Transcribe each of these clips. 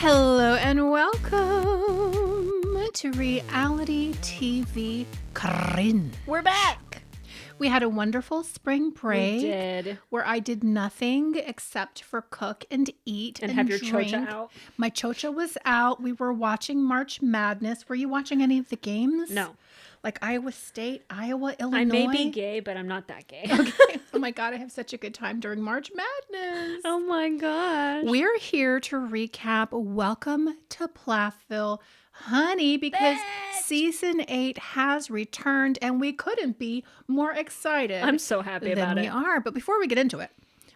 Hello and welcome to Reality TV Cringe. We're back. We had a wonderful spring break. We did. Where I did nothing except for cook and eat and have your drink. chocha out. My chocha was out. We were watching March Madness. Were you watching any of the games? No. Like Iowa State, Iowa, Illinois? I may be gay, but I'm not that gay. Okay. Oh my God, I have such a good time during March Madness. Oh my gosh. We're here to recap Welcome to Plathville, honey, because season 8 has returned and we couldn't be more excited. I'm so happy about than it. we are. But before we get into it,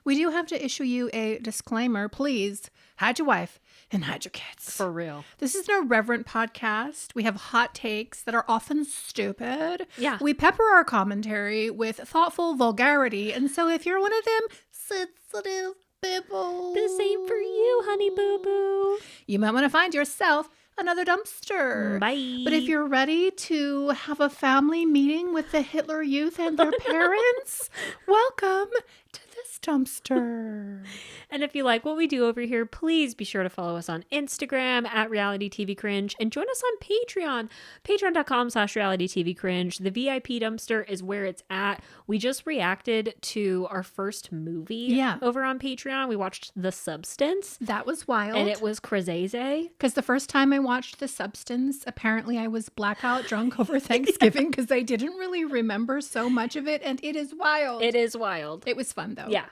we do have to issue you a disclaimer. Please hide your wife and hide your kids. For real. This is an irreverent podcast. We have hot takes that are often stupid. Yeah. We pepper our commentary with thoughtful vulgarity. And so if you're one of them sensitive people, This ain't for you, honey boo boo. you might want to find yourself another dumpster. Bye. But if you're ready to have a family meeting with the Hitler Youth and their parents, welcome to this dumpster. And if you like what we do over here, please be sure to follow us on Instagram at Reality TV Cringe and join us on Patreon, patreon.com/Reality TV Cringe. The VIP dumpster is where it's at. We just reacted to our first movie over on Patreon. We watched The Substance. That was wild. And it was crazy. Because the first time I watched The Substance, apparently I was blackout drunk over Thanksgiving because I didn't really remember so much of it. And it is wild. It is wild. It was fun, though. Yeah.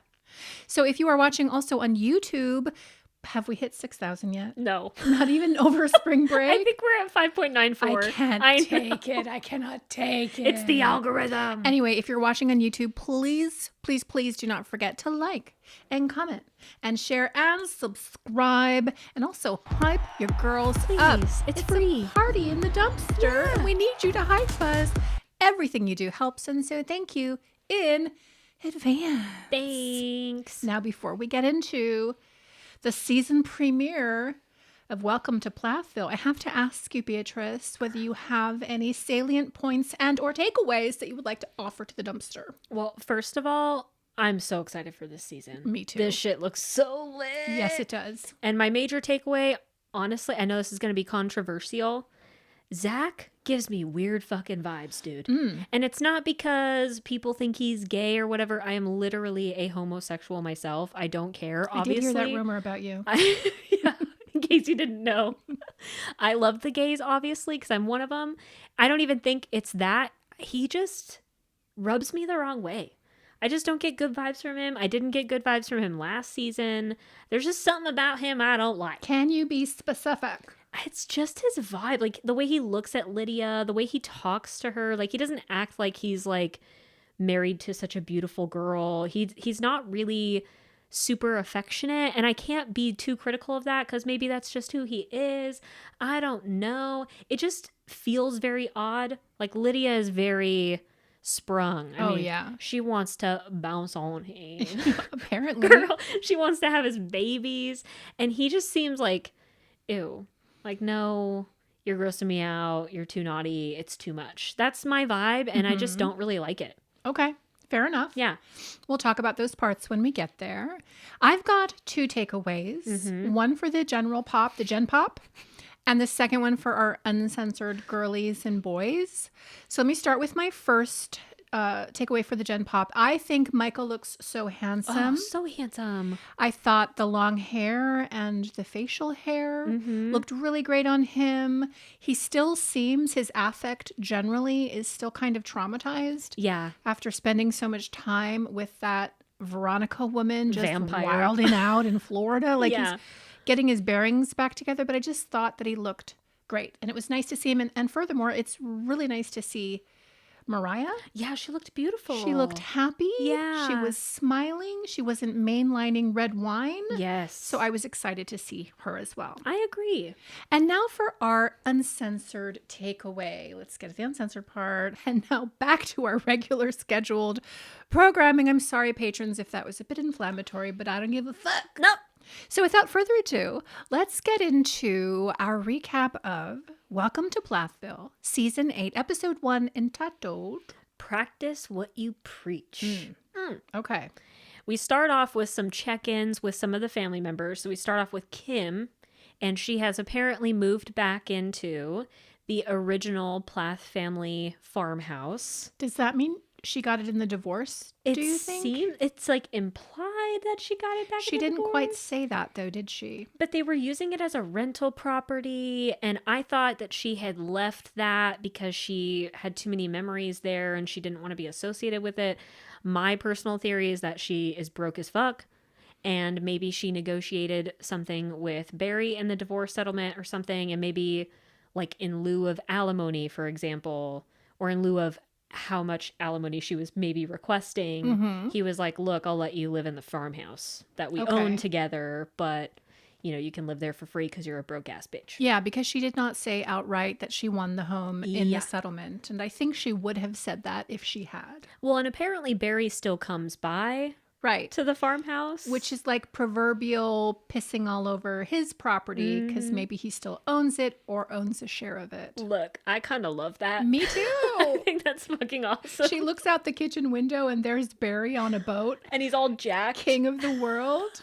So if you are watching also on YouTube, have we hit 6,000 yet? No. Not even over spring break? I think we're at 5.94. I can't take it. I cannot take it. It's the algorithm. Anyway, if you're watching on YouTube, please, please, please do not forget to like and comment and share and subscribe and also hype your girls up. It's free. A party in the dumpster and we need you to hype us. Everything you do helps, and so thank you in advance. Thanks. Now, before we get into the season premiere of Welcome to Plathville, I have to ask you, Beatrice, whether you have any salient points and or takeaways that you would like to offer to the dumpster. Well, first of all, I'm so excited for this season. Me too. This shit looks so lit. Yes, it does. And my major takeaway, honestly, I know this is going to be controversial. Zach gives me weird fucking vibes, dude. And it's not because people think he's gay or whatever. I am literally a homosexual myself. I don't care, obviously. I did hear that rumor about you. Yeah, in case you didn't know. I love the gays, obviously, because I'm one of them. I don't even think it's that. He just rubs me the wrong way. I just don't get good vibes from him. I didn't get good vibes from him last season. There's just something about him I don't like. Can you be specific? It's just his vibe. Like, the way he looks at Lydia, the way he talks to her. Like, he doesn't act like he's, like, married to such a beautiful girl. He's not really super affectionate. And I can't be too critical of that because maybe that's just who he is. I don't know. It just feels very odd. Like, Lydia is very sprung. I mean, yeah. She wants to bounce on him. Apparently. Girl, she wants to have his babies. And he just seems like, ew. Like, no, you're grossing me out. You're too naughty. It's too much. That's my vibe, and I just don't really like it. Okay, fair enough. Yeah. We'll talk about those parts when we get there. I've got 2 takeaways. One for the general pop, the gen pop, and the second one for our uncensored girlies and boys. So let me start with my first takeaway for the gen pop. I think Michael looks so handsome. Oh, so handsome. I thought the long hair and the facial hair looked really great on him. He still seems, his affect generally is still kind of traumatized. Yeah. After spending so much time with that Veronica woman just Vampire. wilding out in Florida. Like Yeah. he's getting his bearings back together. But I just thought that he looked great. And it was nice to see him. And furthermore, it's really nice to see Mariah. Yeah, she looked beautiful. She looked happy. Yeah. She was smiling. She wasn't mainlining red wine. Yes. So I was excited to see her as well. I agree. And now for our uncensored takeaway. Let's get to the uncensored part. And now back to our regular scheduled programming. I'm sorry, patrons, if that was a bit inflammatory, but I don't give a fuck. No. So without further ado, let's get into our recap of Welcome to Plathville, Season 8, Episode 1, entitled Practice What You Preach. Okay. We start off with some check-ins with some of the family members. So we start off with Kim And she has apparently moved back into the original Plath family farmhouse. Does that mean she got it in the divorce, do you think? It's like implied that she got it back She in the didn't quite divorce. say that, though, did she? But they were using it as a rental property, and I thought that she had left that because she had too many memories there and she didn't want to be associated with it. My personal theory is that she is broke as fuck, and maybe she negotiated something with Barry in the divorce settlement or something, and maybe like in lieu of alimony, for example, or in lieu of how much alimony she was maybe requesting, he was like, look, I'll let you live in the farmhouse that we own together, but you can live there for free because you're a broke ass bitch. Yeah, because she did not say outright that she won the home in the settlement. And I think she would have said that if she had. Well, and apparently Barry still comes by to the farmhouse. Which is like proverbial pissing all over his property because maybe he still owns it or owns a share of it. Look, I kind of love that. Me too. I think that's fucking awesome. She looks out the kitchen window and there's Barry on a boat. And he's all jacked. King of the world.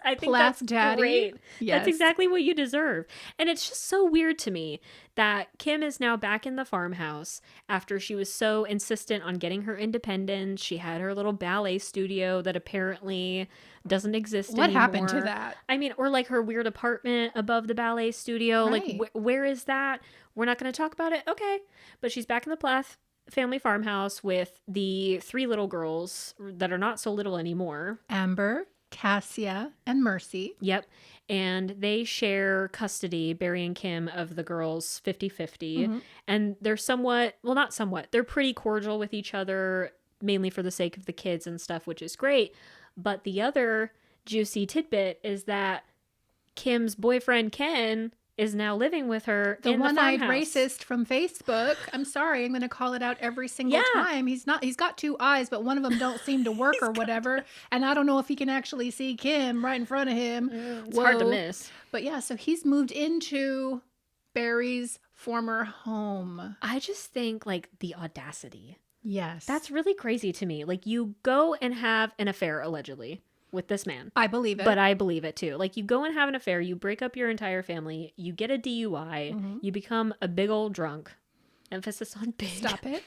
I think Plath that's daddy. Great. Yes. That's exactly what you deserve. And it's just so weird to me that Kim is now back in the farmhouse after she was so insistent on getting her independence. She had her little ballet studio that apparently doesn't exist anymore. What happened to that? I mean, or like her weird apartment above the ballet studio. Right. Like, where is that? We're not going to talk about it? Okay. But she's back in the Plath family farmhouse with the 3 little girls that are not so little anymore. Amber, Cassia, and Mercy. Yep. And they share custody, Barry and Kim, of the girls 50-50. And they're they're pretty cordial with each other, mainly for the sake of the kids and stuff, which is great. But the other juicy tidbit is that Kim's boyfriend, Ken, is now living with her The in the one-eyed farmhouse. racist from Facebook. I'm sorry, I'm going to call it out every single time. He's got 2 eyes, but one of them don't seem to work or whatever. And I don't know if he can actually see Kim right in front of him. It's hard to miss. But yeah, so he's moved into Barry's former home. I just think like the audacity. Yes. That's really crazy to me. Like you go and have an affair allegedly with this man. I believe it. But I believe it too. Like you go and have an affair, you break up your entire family, you get a DUI, you become a big old drunk. Emphasis on big. Stop it.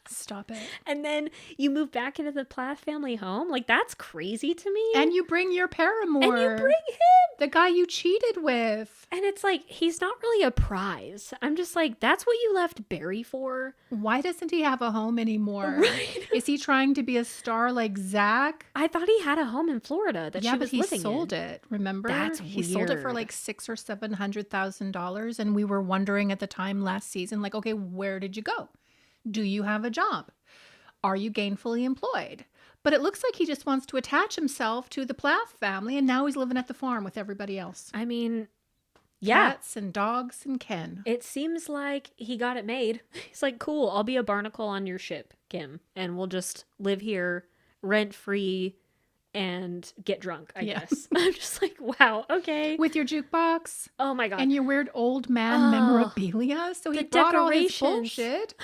Stop it. And then you move back into the Plath family home. Like that's crazy to me. And you bring your paramour. And you bring him. The guy you cheated with. And it's like, he's not really a prize. I'm just like, that's what you left Barry for? Why doesn't he have a home anymore? Right. Is he trying to be a star like Zach? I thought he had a home in Florida that she was living in. Yeah, but he sold it, remember? That's He sold it for weird. like $600,000 or $700,000. And we were wondering at the time last season, like, okay, where did you go? Do you have a job? Are you gainfully employed? But it looks like he just wants to attach himself to the Plath family, and now he's living at the farm with everybody else. I mean, yeah. Cats and dogs and Ken. It seems like he got it made. He's like, cool, I'll be a barnacle on your ship, Kim, and we'll just live here rent-free and get drunk, I guess. I'm just like, wow, okay. With your jukebox. Oh my God. And your weird old man memorabilia. So he brought all his decorations. bullshit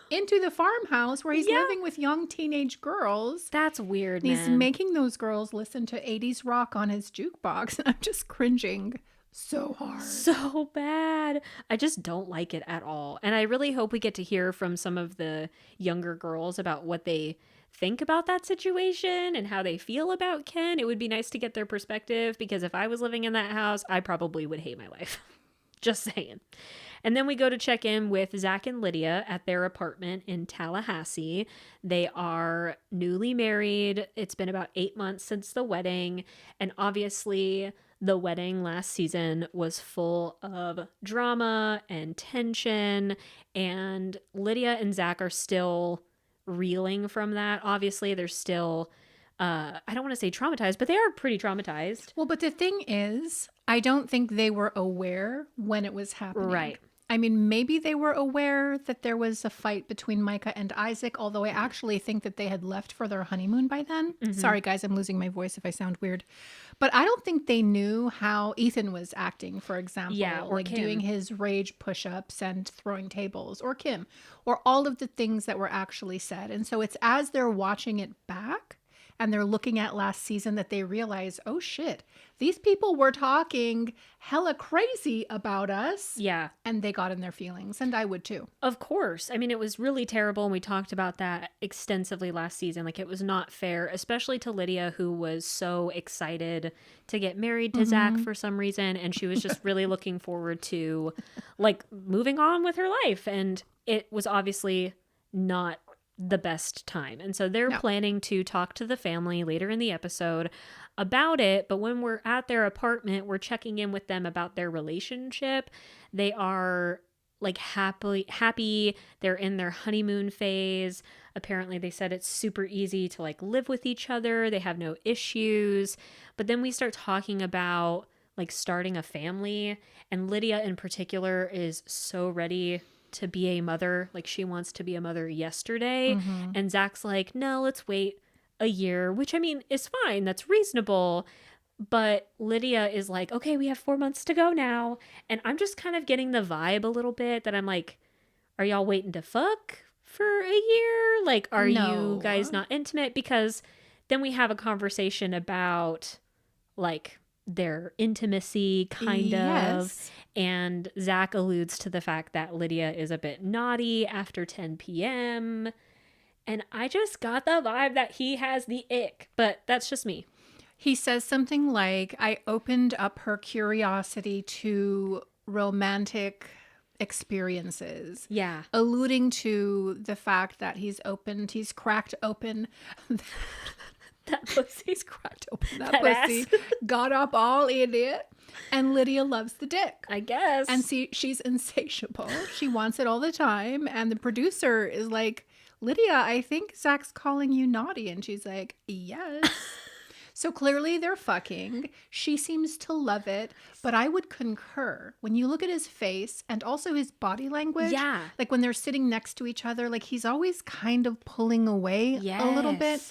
into the farmhouse where he's living with young teenage girls. That's weird, And man. he's making those girls listen to 80s rock on his jukebox. And I'm just cringing so hard. So bad. I just don't like it at all. And I really hope we get to hear from some of the younger girls about what they think about that situation and how they feel about Ken. It would be nice to get their perspective because if I was living in that house, I probably would hate my life. Just saying. And then we go to check in with Zach and Lydia at their apartment in Tallahassee. They are newly married. It's been about 8 months since the wedding. And obviously, the wedding last season was full of drama and tension. And Lydia and Zach are still reeling from that. Obviously, they're still, I don't want to say traumatized, but they are pretty traumatized. Well, but the thing is, I don't think they were aware when it was happening. Right. I mean, maybe they were aware that there was a fight between Micah and Isaac, although I actually think that they had left for their honeymoon by then. Sorry, guys, I'm losing my voice if I sound weird. But I don't think they knew how Ethan was acting, for example. Yeah, or like Kim. doing his rage push-ups and throwing tables, or Kim, or all of the things that were actually said. And so it's as they're watching it back and they're looking at last season that they realize, oh shit, these people were talking hella crazy about us. Yeah. And they got in their feelings, and I would too. Of course. I mean, it was really terrible, and we talked about that extensively last season. Like, it was not fair, especially to Lydia, who was so excited to get married to Zach for some reason, and she was just really looking forward to, like, moving on with her life, and it was obviously not the best time. And so they're planning to talk to the family later in the episode about it, but when we're at their apartment, we're checking in with them about their relationship. They are like happy. They're in their honeymoon phase. Apparently they said it's super easy to like live with each other. They have no issues. But then we start talking about like starting a family, and Lydia in particular is so ready to be a mother. Like, she wants to be a mother yesterday. And Zach's like, no, let's wait a year, which I mean is fine. That's reasonable. But Lydia is like, okay, we have 4 months to go now. And I'm just kind of getting the vibe a little bit that I'm like, are y'all waiting to fuck for a year? Like, are you guys not intimate? Because then we have a conversation about like their intimacy kind of. And Zach alludes to the fact that Lydia is a bit naughty after 10 p.m. And I just got the vibe that he has the ick, but that's just me. He says something like, I opened up her curiosity to romantic experiences. Yeah. Alluding to the fact that he's cracked open. That pussy. He's cracked open that pussy. Got up all in it. And Lydia loves the dick. I guess. And see, she's insatiable. She wants it all the time. And the producer is like, Lydia, I think Zach's calling you naughty. And she's like, yes. So clearly they're fucking. She seems to love it. But I would concur. When you look at his face and also his body language. Yeah. Like when they're sitting next to each other, like he's always kind of pulling away a little bit.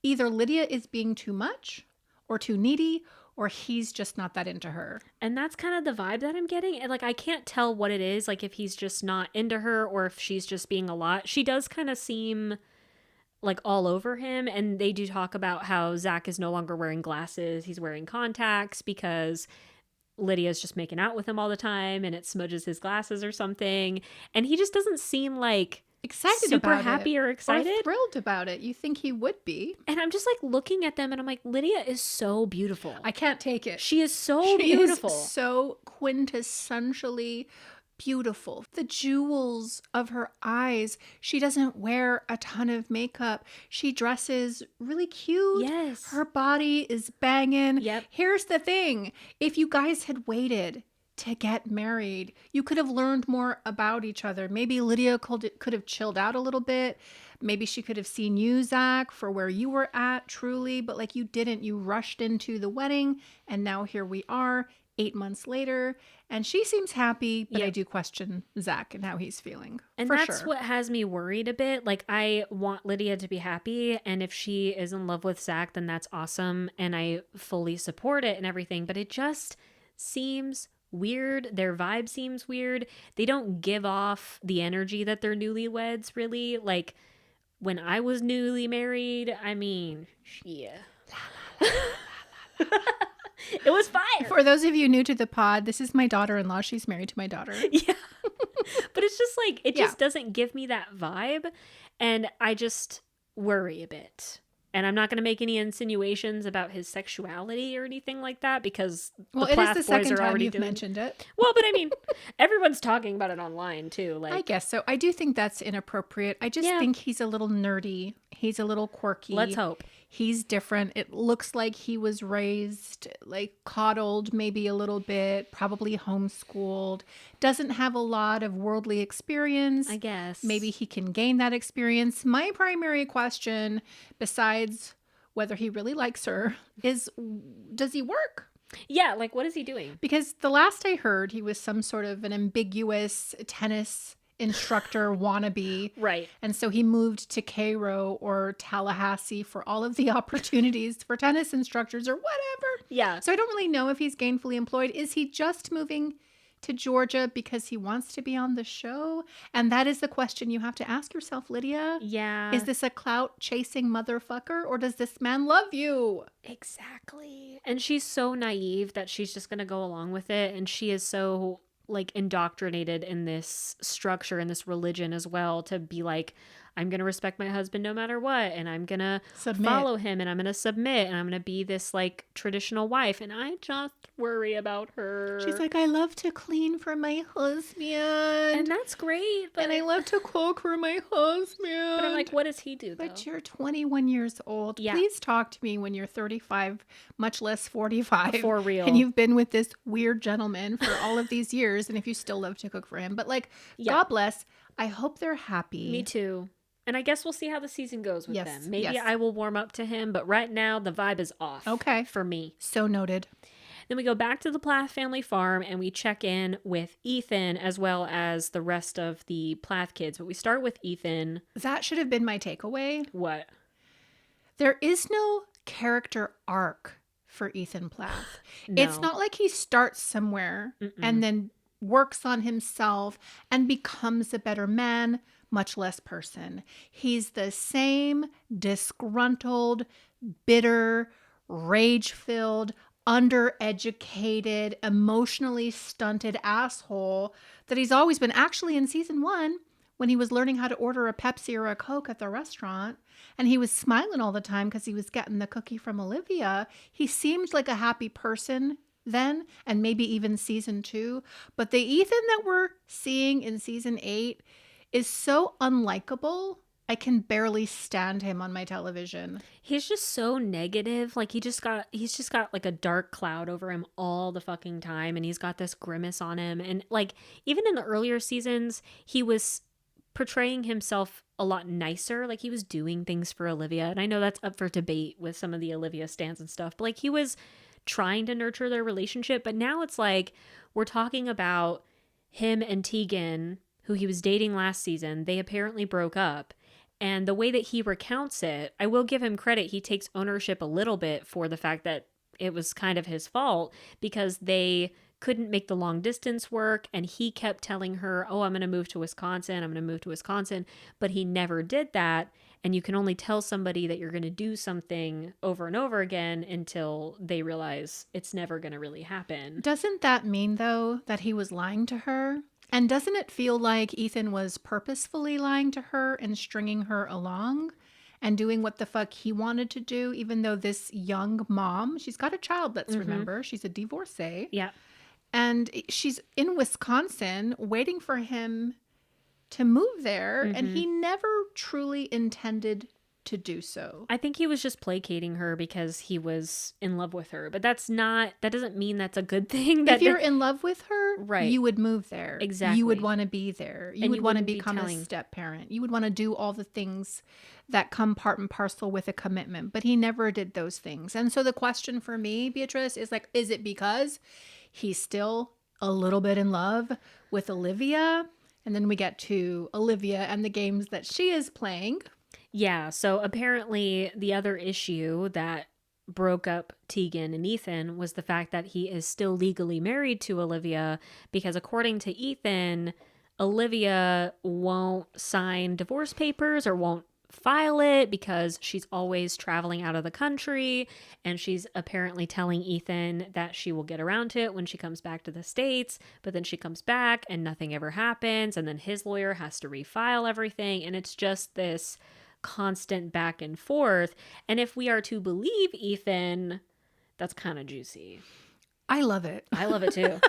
Either Lydia is being too much or too needy, or he's just not that into her. And that's kind of the vibe that I'm getting. And like, I can't tell what it is, like if he's just not into her or if she's just being a lot. She does kind of seem like all over him. And they do talk about how Zach is no longer wearing glasses. He's wearing contacts because Lydia's just making out with him all the time and it smudges his glasses or something. And he just doesn't seem like excited super about happy it, or excited or thrilled about it. You think he would be. And I'm just like looking at them and I'm like, Lydia is so beautiful. I can't take it. She is so beautiful. Is so quintessentially beautiful. The jewels of her eyes. She doesn't wear a ton of makeup. She dresses really cute. Yes. Her body is banging. Yep. Here's the thing. If you guys had waited to get married, you could have learned more about each other. Maybe Lydia could have chilled out a little bit. Maybe she could have seen you, Zach, for where you were at truly, but like you didn't. You rushed into the wedding and now here we are 8 months later and she seems happy, but I do question Zach and how he's feeling. And that's what has me worried a bit. Like, I want Lydia to be happy, and if she is in love with Zach, then that's awesome and I fully support it and everything, but it just seems weird. Their vibe seems weird. They don't give off the energy that they're newlyweds, really. Like, when I was newly married, I mean, yeah. It was fire. For those of you new to the pod, this is my daughter-in-law. She's married to my daughter. Yeah. But it's just like, it just doesn't give me that vibe. And I just worry a bit. And I'm not going to make any insinuations about his sexuality or anything like that because the Plath boys are already doing. Mentioned it. Well, but I mean, everyone's talking about it online too. Like, I guess so. I do think that's inappropriate. I just think he's a little nerdy. He's a little quirky. Let's hope. He's different. It looks like he was raised, like coddled maybe a little bit, probably homeschooled. Doesn't have a lot of worldly experience. I guess. Maybe he can gain that experience. My primary question, besides whether he really likes her, is does he work? Yeah, like what is he doing? Because the last I heard, he was some sort of an ambiguous tennis instructor wannabe. Right. And so he moved to Cairo or Tallahassee for all of the opportunities for tennis instructors or whatever. Yeah. So I don't really know if he's gainfully employed. Is he just moving to Georgia because he wants to be on the show? And that is the question you have to ask yourself, Lydia. Yeah. Is this a clout chasing motherfucker, or does this man love you? Exactly. And she's so naive that she's just going to go along with it. And she is so like indoctrinated in this structure and this religion as well, to be like, I'm going to respect my husband no matter what. And I'm going to follow him, and I'm going to submit, and I'm going to be this like traditional wife. And I just worry about her. She's like, I love to clean for my husband. And that's great. And I love to cook for my husband. But I'm like, what does he do though? But you're 21 years old. Yeah. Please talk to me when you're 35, much less 45. For real. And you've been with this weird gentleman for all of these years. And if you still love to cook for him. But like, God bless. I hope they're happy. Me too. And I guess we'll see how the season goes with them. Maybe I will warm up to him, but right now the vibe is off. Okay. For me. So noted. Then we go back to the Plath family farm and we check in with Ethan as well as the rest of the Plath kids. But we start with Ethan. That should have been my takeaway. What? There is no character arc for Ethan Plath. No. It's not like he starts somewhere and then works on himself and becomes a better man, much less person. He's the same disgruntled, bitter, rage-filled, undereducated, emotionally stunted asshole that he's always been. Actually, in season 1, when he was learning how to order a Pepsi or a Coke at the restaurant, and he was smiling all the time because he was getting the cookie from Olivia, he seemed like a happy person then, and maybe even season 2. But the Ethan that we're seeing in season 8 is so unlikable. I can barely stand him on my television. He's just so negative. Like he's just got like a dark cloud over him all the fucking time, and he's got this grimace on him. And like even in the earlier seasons, he was portraying himself a lot nicer. Like he was doing things for Olivia, and I know that's up for debate with some of the Olivia stans and stuff, but like he was trying to nurture their relationship. But now it's like we're talking about him and Tegan, who he was dating last season. They apparently broke up. And the way that he recounts it, I will give him credit. He takes ownership a little bit for the fact that it was kind of his fault because they couldn't make the long distance work. And he kept telling her, oh, I'm going to move to Wisconsin. I'm going to move to Wisconsin. But he never did that. And you can only tell somebody that you're going to do something over and over again until they realize it's never going to really happen. Doesn't that mean, though, that he was lying to her? And doesn't it feel like Ethan was purposefully lying to her and stringing her along and doing what the fuck he wanted to do, even though this young mom, she's got a child, let's remember. She's a divorcee. Yeah. And she's in Wisconsin waiting for him to move there. And he never truly intended to do so. I think he was just placating her because he was in love with her. But that doesn't mean that's a good thing. If you're in love with her, right, you would move there. Exactly. You would want to be there. You would want to become a step parent. You would want to do all the things that come part and parcel with a commitment. But he never did those things. And so the question for me, Beatrice, is like, is it because he's still a little bit in love with Olivia? And then we get to Olivia and the games that she is playing. Yeah, so apparently the other issue that broke up Tegan and Ethan was the fact that he is still legally married to Olivia because according to Ethan, Olivia won't sign divorce papers or won't file it because she's always traveling out of the country, and she's apparently telling Ethan that she will get around to it when she comes back to the States, but then she comes back and nothing ever happens, and then his lawyer has to refile everything, and it's just this constant back and forth. And if we are to believe Ethan, that's kind of juicy. I love it. I love it too.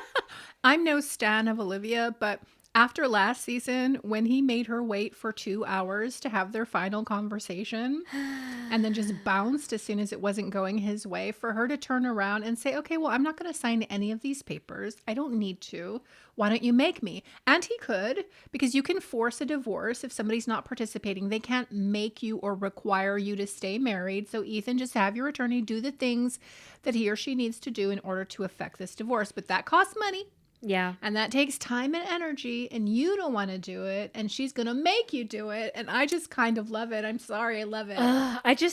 I'm no stan of Olivia, but after last season, when he made her wait for 2 hours to have their final conversation and then just bounced as soon as it wasn't going his way, for her to turn around and say, okay, well, I'm not going to sign any of these papers. I don't need to. Why don't you make me? And he could, because you can force a divorce if somebody's not participating. They can't make you or require you to stay married. So Ethan, just have your attorney do the things that he or she needs to do in order to effect this divorce. But that costs money. Yeah. And that takes time and energy, and you don't want to do it, and she's going to make you do it. And I just kind of love it. I'm sorry. I love it.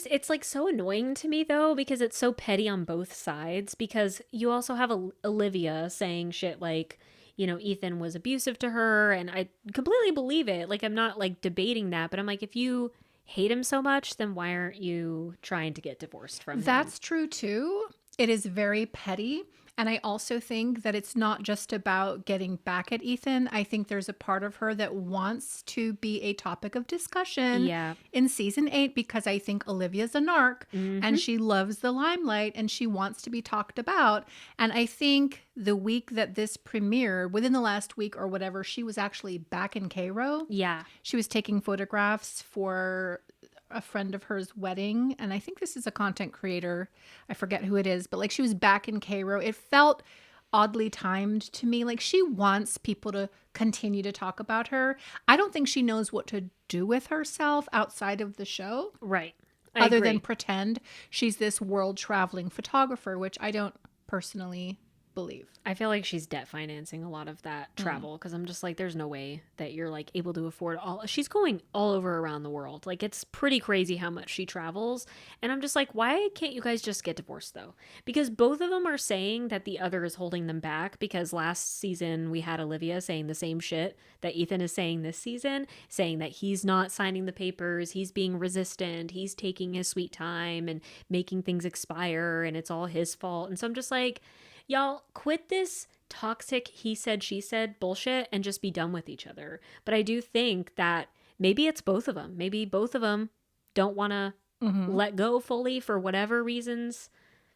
It's like so annoying to me though, because it's so petty on both sides, because you also have Olivia saying shit like, Ethan was abusive to her, and I completely believe it. Like, I'm not like debating that, but I'm like, if you hate him so much, then why aren't you trying to get divorced from him? That's true too. It is very petty. And I also think that it's not just about getting back at Ethan. I think there's a part of her that wants to be a topic of discussion Yeah. in season 8 because I think Olivia's a narc and she loves the limelight and she wants to be talked about. And I think the week that this premiered, within the last week or whatever, she was actually back in Cairo. Yeah. She was taking photographs for a friend of hers wedding, and I think this is a content creator, I forget who it is, but like she was back in Cairo. It felt oddly timed to me. Like she wants people to continue to talk about her. I don't think she knows what to do with herself outside of the show, Right. other than pretend she's this world traveling photographer, which I don't personally believe. I feel like she's debt financing a lot of that travel, because I'm just like, there's no way that you're like able to afford all. She's going all over around the world. Like, it's pretty crazy how much she travels. And I'm just like, why can't you guys just get divorced though? Because both of them are saying that the other is holding them back, because last season we had Olivia saying the same shit that Ethan is saying this season, saying that he's not signing the papers, he's being resistant, he's taking his sweet time and making things expire, and it's all his fault. And so I'm just like, y'all, quit this toxic he said, she said bullshit and just be done with each other. But I do think that maybe it's both of them. Maybe both of them don't want to let go fully for whatever reasons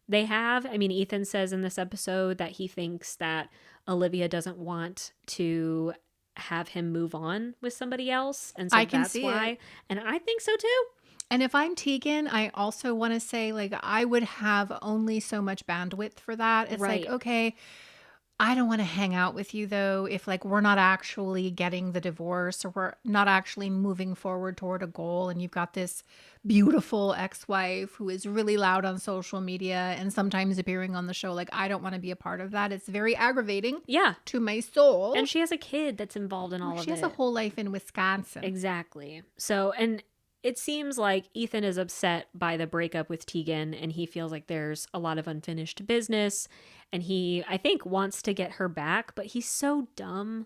they have. I mean, Ethan says in this episode that he thinks that Olivia doesn't want to have him move on with somebody else. And so that's why. It. And I think so too. And if I'm Tegan, I also want to say, like, I would have only so much bandwidth for that. It's like, okay, I don't want to hang out with you, though, if, like, we're not actually getting the divorce or we're not actually moving forward toward a goal. And you've got this beautiful ex-wife who is really loud on social media and sometimes appearing on the show. Like, I don't want to be a part of that. It's very aggravating to my soul. And she has a kid that's involved in all of it. She has a whole life in Wisconsin. Exactly. So, and it seems like Ethan is upset by the breakup with Tegan, and he feels like there's a lot of unfinished business, and he, I think, wants to get her back, but he's so dumb.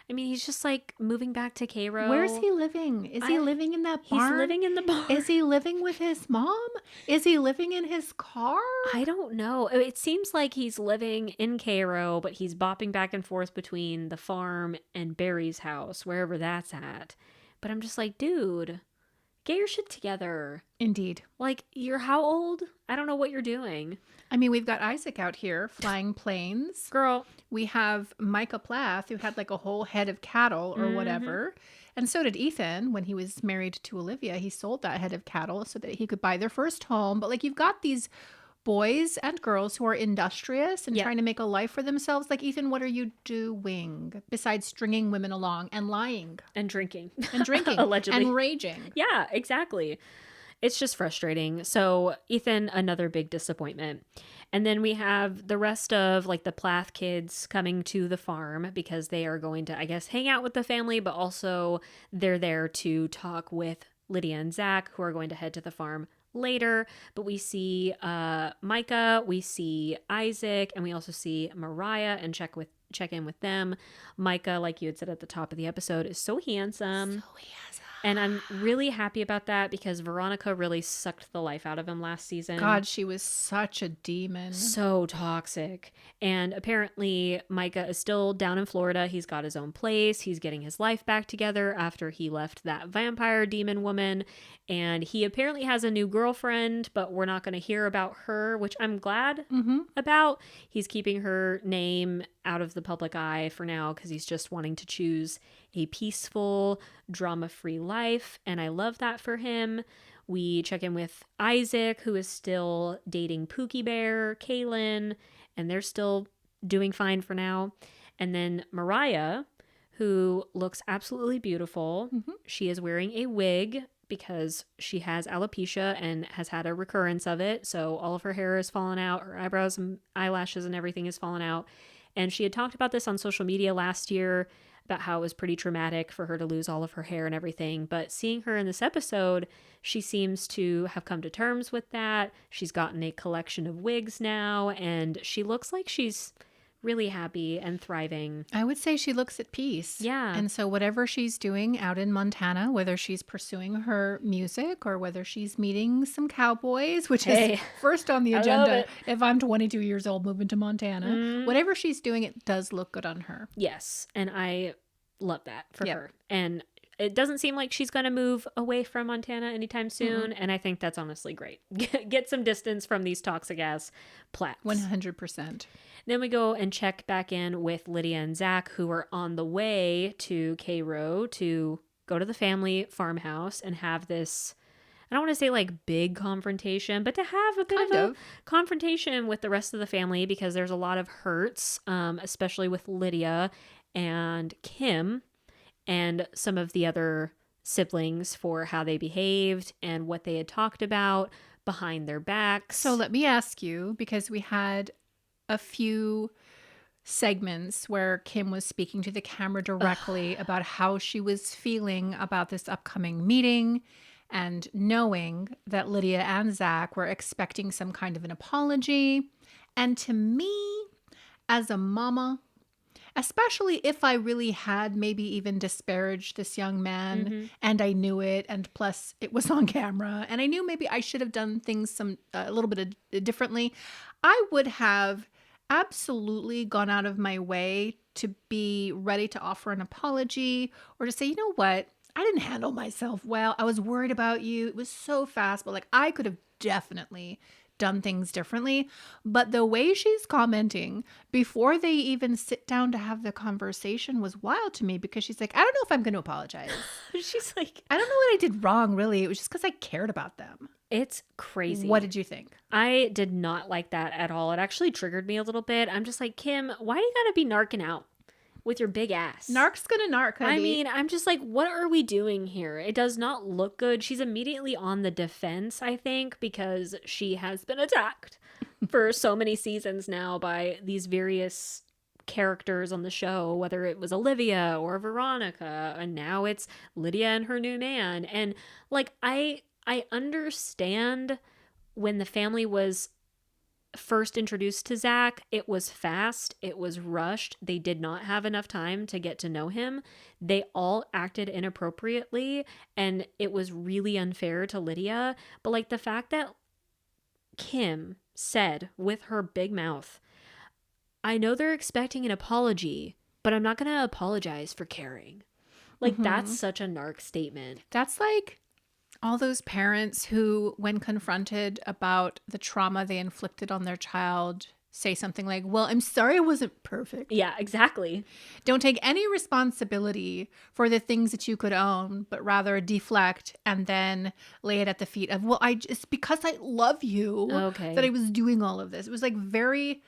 I mean, he's just like moving back to Cairo. Where's he living? Is he living in that barn? He's living in the barn. Is he living with his mom? Is he living in his car? I don't know. It seems like he's living in Cairo, but he's bopping back and forth between the farm and Barry's house, wherever that's at. But I'm just like, dude, get your shit together. Indeed. Like, you're how old? I don't know what you're doing. I mean, we've got Isaac out here flying planes. Girl. We have Micah Plath, who had like a whole head of cattle or whatever. And so did Ethan when he was married to Olivia. He sold that head of cattle so that he could buy their first home. But like, you've got these boys and girls who are industrious and trying to make a life for themselves. Like, Ethan, what are you doing besides stringing women along and lying? And drinking. Allegedly. And raging. Yeah, exactly. It's just frustrating. So Ethan, another big disappointment. And then we have the rest of like the Plath kids coming to the farm because they are going to, I guess, hang out with the family, but also they're there to talk with Lydia and Zach, who are going to head to the farm later. But we see Micah, we see Isaac, and we also see Mariah and check in with them. Micah, like you had said at the top of the episode, is so handsome. And I'm really happy about that because Veronica really sucked the life out of him last season. God, she was such a demon. So toxic. And apparently Micah is still down in Florida. He's got his own place. He's getting his life back together after he left that vampire demon woman. And he apparently has a new girlfriend, but we're not going to hear about her, which I'm glad about. He's keeping her name out of the public eye for now because he's just wanting to choose a peaceful, drama-free life, and I love that for him. We check in with Isaac, who is still dating Pookie Bear, Kaylin, and they're still doing fine for now. And then Mariah, who looks absolutely beautiful. She is wearing a wig because she has alopecia and has had a recurrence of it, so all of her hair is fallen out, her eyebrows and eyelashes and everything is fallen out. And she had talked about this on social media last year, about how it was pretty traumatic for her to lose all of her hair and everything. But seeing her in this episode, she seems to have come to terms with that. She's gotten a collection of wigs now, and she looks like she's really happy and thriving. I would say she looks at peace. Yeah. And so whatever she's doing out in Montana, whether she's pursuing her music or whether she's meeting some cowboys, which is first on the I love agenda it. if I'm 22 years old moving to Montana, whatever she's doing, it does look good on her. Yes. And I love that for her. And it doesn't seem like she's going to move away from Montana anytime soon. And I think that's honestly great. Get some distance from these toxic ass Plaths. 100%. Then we go and check back in with Lydia and Zach, who are on the way to Cairo to go to the family farmhouse and have this, I don't want to say like big confrontation, but to have a bit of a confrontation with the rest of the family because there's a lot of hurts, especially with Lydia and Kim and some of the other siblings for how they behaved and what they had talked about behind their backs. So let me ask you, because we had a few segments where Kim was speaking to the camera directly about how she was feeling about this upcoming meeting and knowing that Lydia and Zach were expecting some kind of an apology. And to me, as a mama, especially if I really had maybe even disparaged this young man and I knew it, and plus it was on camera and I knew maybe I should have done things a little bit differently, I would have absolutely gone out of my way to be ready to offer an apology or to say, you know what, I didn't handle myself well. I was worried about you. It was so fast, but like I could have definitely done things differently. But the way she's commenting before they even sit down to have the conversation was wild to me, because she's like, I don't know if I'm going to apologize. She's like, I don't know what I did wrong, really. It was just because I cared about them. It's crazy. What did you think? I did not like that at all. It actually triggered me a little bit. I'm just like, Kim, why do you gotta be narking out with your big ass? Narc's gonna narc, honey. I mean, I'm just like, what are we doing here? It does not look good. She's immediately on the defense, I think, because she has been attacked for so many seasons now by these various characters on the show, whether it was Olivia or Veronica, and now it's Lydia and her new man. And like, I understand when the family was first introduced to Zach, it was fast, it was rushed. They did not have enough time to get to know him. They all acted inappropriately, and it was really unfair to Lydia. But like the fact that Kim said with her big mouth, I know they're expecting an apology, but I'm not going to apologize for caring. Like that's such a narc statement. That's like all those parents who, when confronted about the trauma they inflicted on their child, say something like, well, I'm sorry I wasn't perfect. Yeah, exactly. Don't take any responsibility for the things that you could own, but rather deflect and then lay it at the feet of, well, it's because I love you that I was doing all of this. It was like very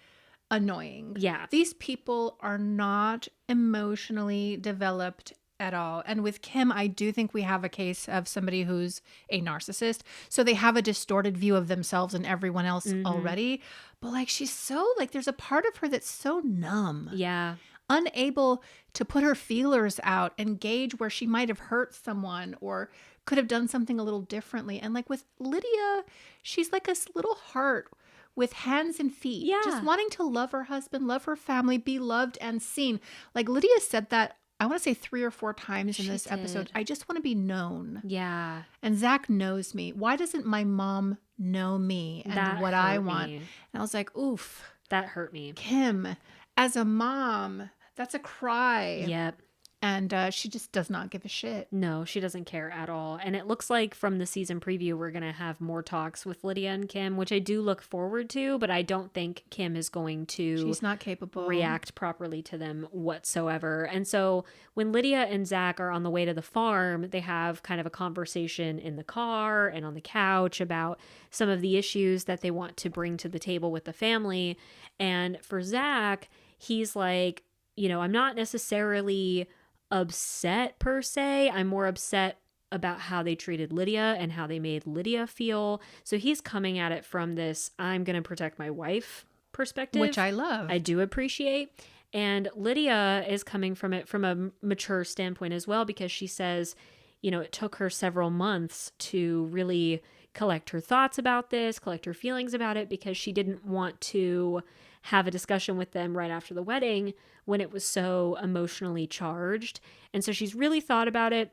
annoying. Yeah. These people are not emotionally developed at all. And with Kim, I do think we have a case of somebody who's a narcissist. So they have a distorted view of themselves and everyone else already. But like, she's so like, there's a part of her that's so numb. Yeah. Unable to put her feelers out and gauge where she might have hurt someone or could have done something a little differently. And like with Lydia, she's like a little heart with hands and feet. Yeah. Just wanting to love her husband, love her family, be loved and seen. Like Lydia said that, I want to say 3 or 4 times in this episode. I just want to be known. Yeah. And Zach knows me. Why doesn't my mom know me and what I want? And I was like, oof. That hurt me. Kim, as a mom, that's a cry. Yep. And she just does not give a shit. No, she doesn't care at all. And it looks like from the season preview, we're going to have more talks with Lydia and Kim, which I do look forward to, but I don't think Kim is going to She's not capable. React properly to them whatsoever. And so when Lydia and Zach are on the way to the farm, they have kind of a conversation in the car and on the couch about some of the issues that they want to bring to the table with the family. And for Zach, he's like, you know, I'm not necessarily upset per se. I'm more upset about how they treated Lydia and how they made Lydia feel. So he's coming at it from this, I'm going to protect my wife perspective. Which I love. I do appreciate. And Lydia is coming from it from a mature standpoint as well, because she says, you know, it took her several months to really collect her thoughts about this, collect her feelings about it, because she didn't want to have a discussion with them right after the wedding when it was so emotionally charged. And so she's really thought about it.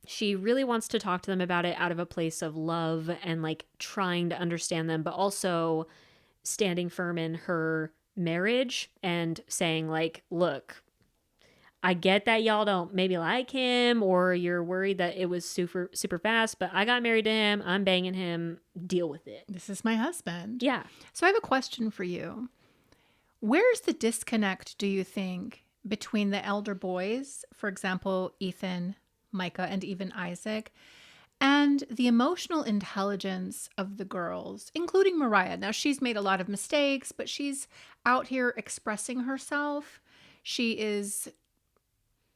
She really wants to talk to them about it out of a place of love and like trying to understand them, but also standing firm in her marriage and saying like, look, I get that y'all don't maybe like him or you're worried that it was super, super fast, but I got married to him. I'm banging him. Deal with it. This is my husband. Yeah. So I have a question for you. Where's the disconnect, do you think, between the elder boys, for example, Ethan, Micah, and even Isaac, and the emotional intelligence of the girls, including Mariah? Now, she's made a lot of mistakes, but she's out here expressing herself. She is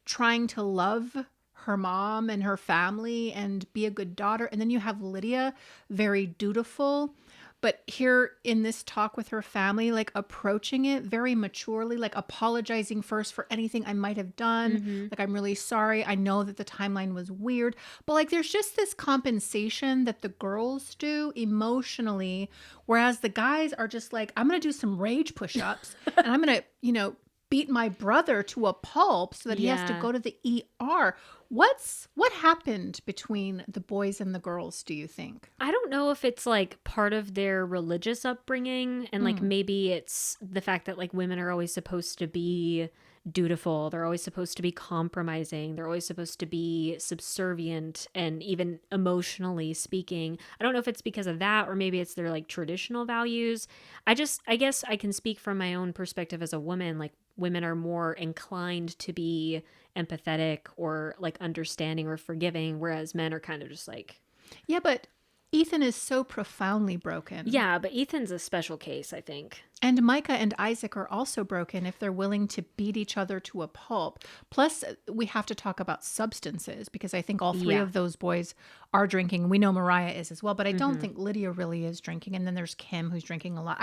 trying to love her mom and her family and be a good daughter. And then you have Lydia, very dutiful, but here in this talk with her family, like approaching it very maturely, like apologizing first for anything I might have done. Like, I'm really sorry. I know that the timeline was weird, but like there's just this compensation that the girls do emotionally, whereas the guys are just like, I'm going to do some rage push-ups and I'm going to, beat my brother to a pulp so that he has to go to the ER. What happened between the boys and the girls, do you think? I don't know if it's like part of their religious upbringing and like maybe it's the fact that like women are always supposed to be dutiful. They're always supposed to be compromising. They're always supposed to be subservient and even emotionally speaking. I don't know if it's because of that or maybe it's their like traditional values. I guess I can speak from my own perspective as a woman. Like women are more inclined to be empathetic or like understanding or forgiving, whereas men are kind of just like... Yeah, but Ethan is so profoundly broken. Yeah, but Ethan's a special case, I think. And Micah and Isaac are also broken if they're willing to beat each other to a pulp. Plus, we have to talk about substances because I think all three of those boys are drinking. We know Mariah is as well, but I don't think Lydia really is drinking. And then there's Kim who's drinking a lot.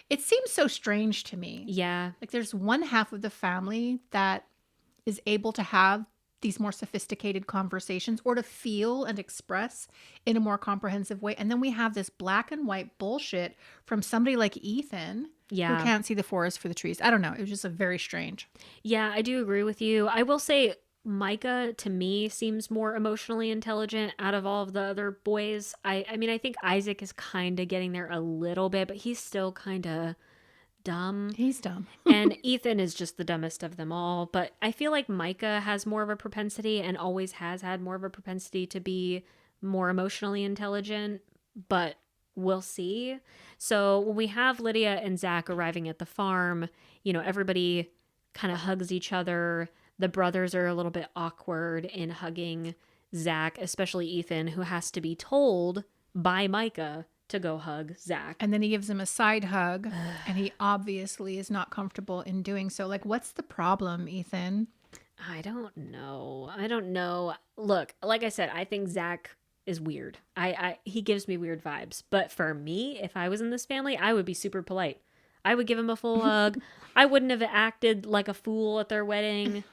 It seems so strange to me. Yeah. Like there's one half of the family that is able to have these more sophisticated conversations or to feel and express in a more comprehensive way. And then we have this black and white bullshit from somebody like Ethan who can't see the forest for the trees. I don't know. It was just a very strange. Yeah, I do agree with you. I will say Micah, to me, seems more emotionally intelligent out of all of the other boys. I mean, I think Isaac is kind of getting there a little bit, but he's still kind of dumb. He's dumb. And Ethan is just the dumbest of them all. But I feel like Micah has more of a propensity and always has had more of a propensity to be more emotionally intelligent. But we'll see. So when we have Lydia and Zach arriving at the farm, everybody kind of hugs each other. The brothers are a little bit awkward in hugging Zach, especially Ethan, who has to be told by Micah to go hug Zach. And then he gives him a side hug, and he obviously is not comfortable in doing so. Like, what's the problem, Ethan? I don't know. Look, like I said, I think Zach is weird. He gives me weird vibes. But for me, if I was in this family, I would be super polite. I would give him a full hug. I wouldn't have acted like a fool at their wedding.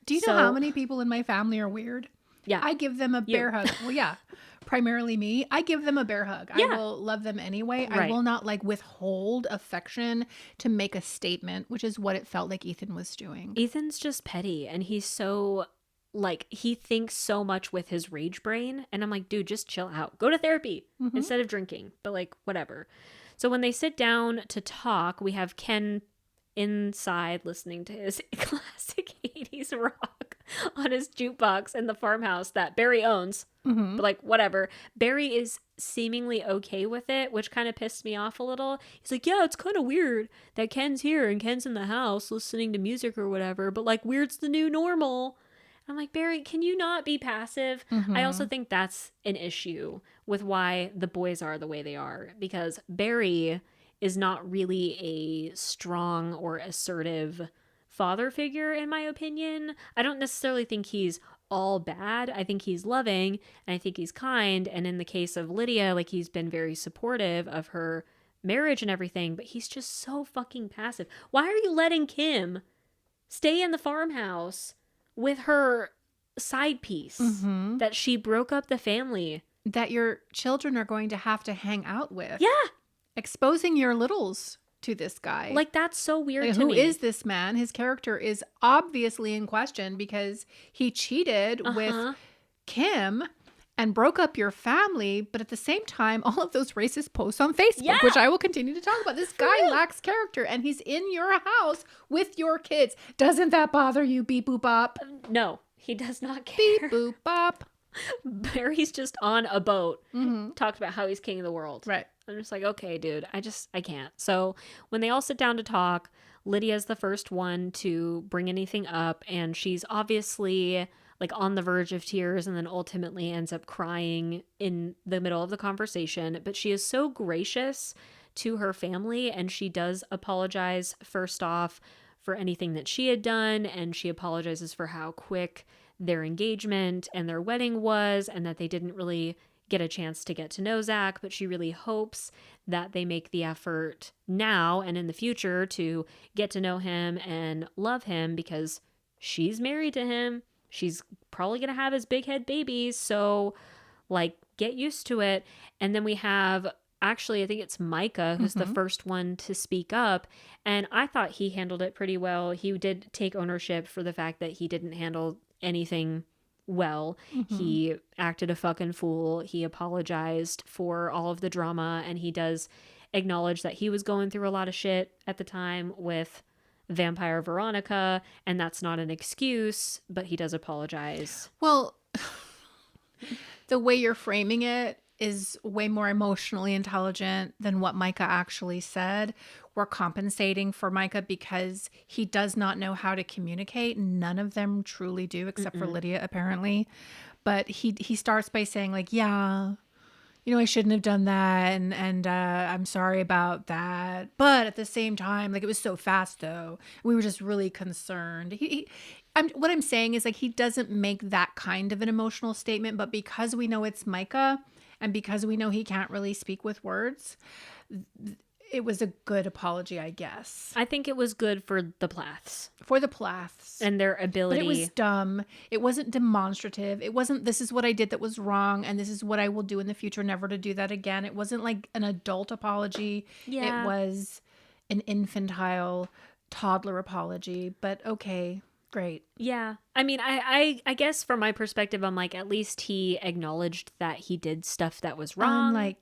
Do you know how many people in my family are weird? Yeah. I give them a bear hug. Well, yeah. Primarily me. I give them a bear hug. Yeah. I will love them anyway. Right. I will not withhold affection to make a statement, which is what it felt like Ethan was doing. Ethan's just petty and he's so he thinks so much with his rage brain. And I'm like, dude, just chill out. Go to therapy instead of drinking. But whatever. So when they sit down to talk, we have Ken inside listening to his classic 80s rock on his jukebox in the farmhouse that Barry owns. But whatever. Barry is seemingly okay with it, which kind of pissed me off a little. He's like, yeah, it's kind of weird that Ken's here and Ken's in the house listening to music or whatever, but weird's the new normal. I'm like, Barry, can you not be passive? I also think that's an issue with why the boys are the way they are, because Barry is not really a strong or assertive father figure, in my opinion. I don't necessarily think he's all bad. I think he's loving and I think he's kind. And in the case of Lydia, he's been very supportive of her marriage and everything, but he's just so fucking passive. Why are you letting Kim stay in the farmhouse with her side piece that she broke up the family that your children are going to have to hang out with. Yeah. Exposing your littles to this guy. Like, that's so weird Like, to me. who is this man? His character is obviously in question because he cheated with Kim and broke up your family, but at the same time, all of those racist posts on Facebook, which I will continue to talk about. This guy lacks character, and he's in your house with your kids. Doesn't that bother you, beep boop bop? No, he does not care. Beep boop bop. Barry's just on a boat, talked about how he's king of the world. Right. I'm just like, okay, dude, I can't. So when they all sit down to talk, Lydia's the first one to bring anything up, and she's obviously like on the verge of tears and then ultimately ends up crying in the middle of the conversation. But she is so gracious to her family, and she does apologize first off for anything that she had done, and she apologizes for how quick their engagement and their wedding was, and that they didn't really get a chance to get to know Zach, but she really hopes that they make the effort now and in the future to get to know him and love him, because she's married to him. She's probably going to have his big head babies. So like, get used to it. And then we have, actually, I think it's Micah who's the first one to speak up. And I thought he handled it pretty well. He did take ownership for the fact that he didn't handle anything well. He acted a fucking fool. He apologized for all of the drama, and he does acknowledge that he was going through a lot of shit at the time with vampire Veronica, and that's not an excuse, but he does apologize. Well, the way you're framing it is way more emotionally intelligent than what Micah actually said. We're compensating for Micah because he does not know how to communicate. None of them truly do, except for Lydia, apparently. But he starts by saying, like, yeah, you know, I shouldn't have done that, and I'm sorry about that. But at the same time, like, it was so fast, though. We were just really concerned. What I'm saying is, like, he doesn't make that kind of an emotional statement, but because we know it's Micah, and because we know he can't really speak with words, it was a good apology, I guess. I think it was good for the Plaths. For the Plaths. And their ability. But it was dumb. It wasn't demonstrative. It wasn't, this is what I did that was wrong, and this is what I will do in the future, never to do that again. It wasn't like an adult apology. Yeah. It was an infantile, toddler apology. But okay, great. Yeah. I mean, I guess from my perspective, I'm like, at least he acknowledged that he did stuff that was wrong. Unlike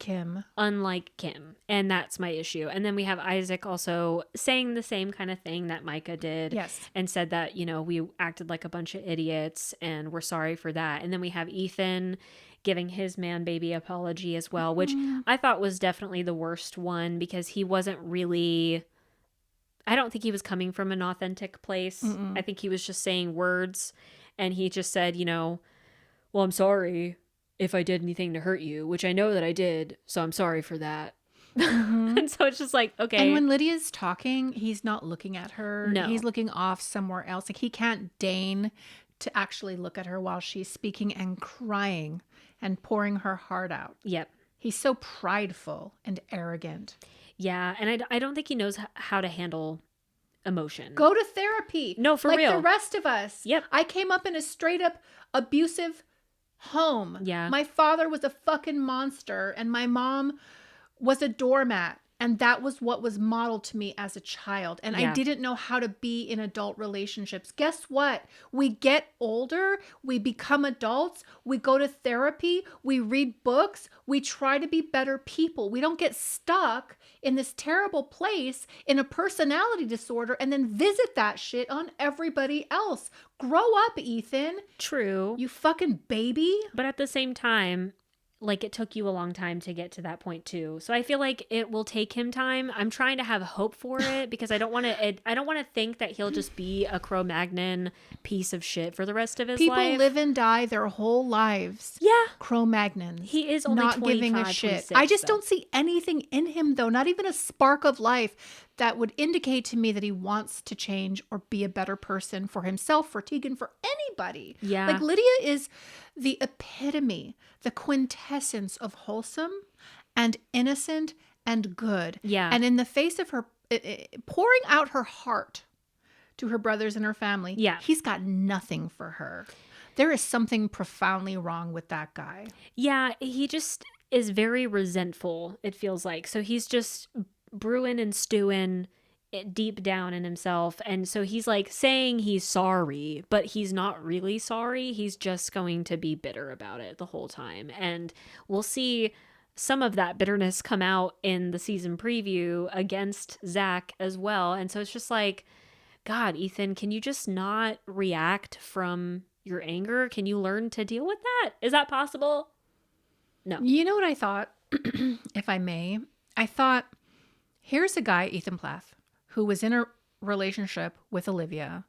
Kim. And that's my issue. And then we have Isaac also saying the same kind of thing that Micah did. Yes. And said that, you know, we acted like a bunch of idiots and we're sorry for that. And then we have Ethan giving his man baby apology as well, which I thought was definitely the worst one, because he wasn't really... I don't think he was coming from an authentic place. I think he was just saying words, and he just said, you know, well, I'm sorry if I did anything to hurt you, which I know that I did, so I'm sorry for that. And so it's just like, okay. And when Lydia's talking, he's not looking at her. No. He's looking off somewhere else. Like, he can't deign to actually look at her while she's speaking and crying and pouring her heart out. Yep. He's so prideful and arrogant. Yeah, and I don't think he knows how to handle emotion. Go to therapy. No, for real. Like the rest of us. Yep. I came up in a straight up abusive home. Yeah. My father was a fucking monster, and my mom was a doormat. And that was what was modeled to me as a child. And I didn't know how to be in adult relationships. Guess what? We get older. We become adults. We go to therapy. We read books. We try to be better people. We don't get stuck in this terrible place in a personality disorder and then visit that shit on everybody else. Grow up, Ethan. True. You fucking baby. But at the same time, like, it took you a long time to get to that point too. So I feel like it will take him time. I'm trying to have hope for it, because I don't want to think that he'll just be a Cro-Magnon piece of shit for the rest of his life. People live and die their whole lives. Yeah. Cro-Magnons. He is only not giving a shit. I just don't see anything in him, though. Not even a spark of life that would indicate to me that he wants to change or be a better person for himself, for Tegan, for anybody. Yeah. Like, Lydia is the epitome, the quintessence of wholesome and innocent and good. Yeah. And in the face of her pouring out her heart to her brothers and her family, he's got nothing for her. there is something profoundly wrong with that guy. Yeah, he just is very resentful, it feels like. So he's just brewing and stewing it deep down in himself. And so he's like saying he's sorry, but he's not really sorry. He's just going to be bitter about it the whole time. And we'll see some of that bitterness come out in the season preview against Zach as well. And so it's just like, God, Ethan, can you just not react from your anger? Can you learn to deal with that? Is that possible? No. You know what I thought, if I may? I thought, here's a guy, Ethan Plath, who was in a relationship with Olivia.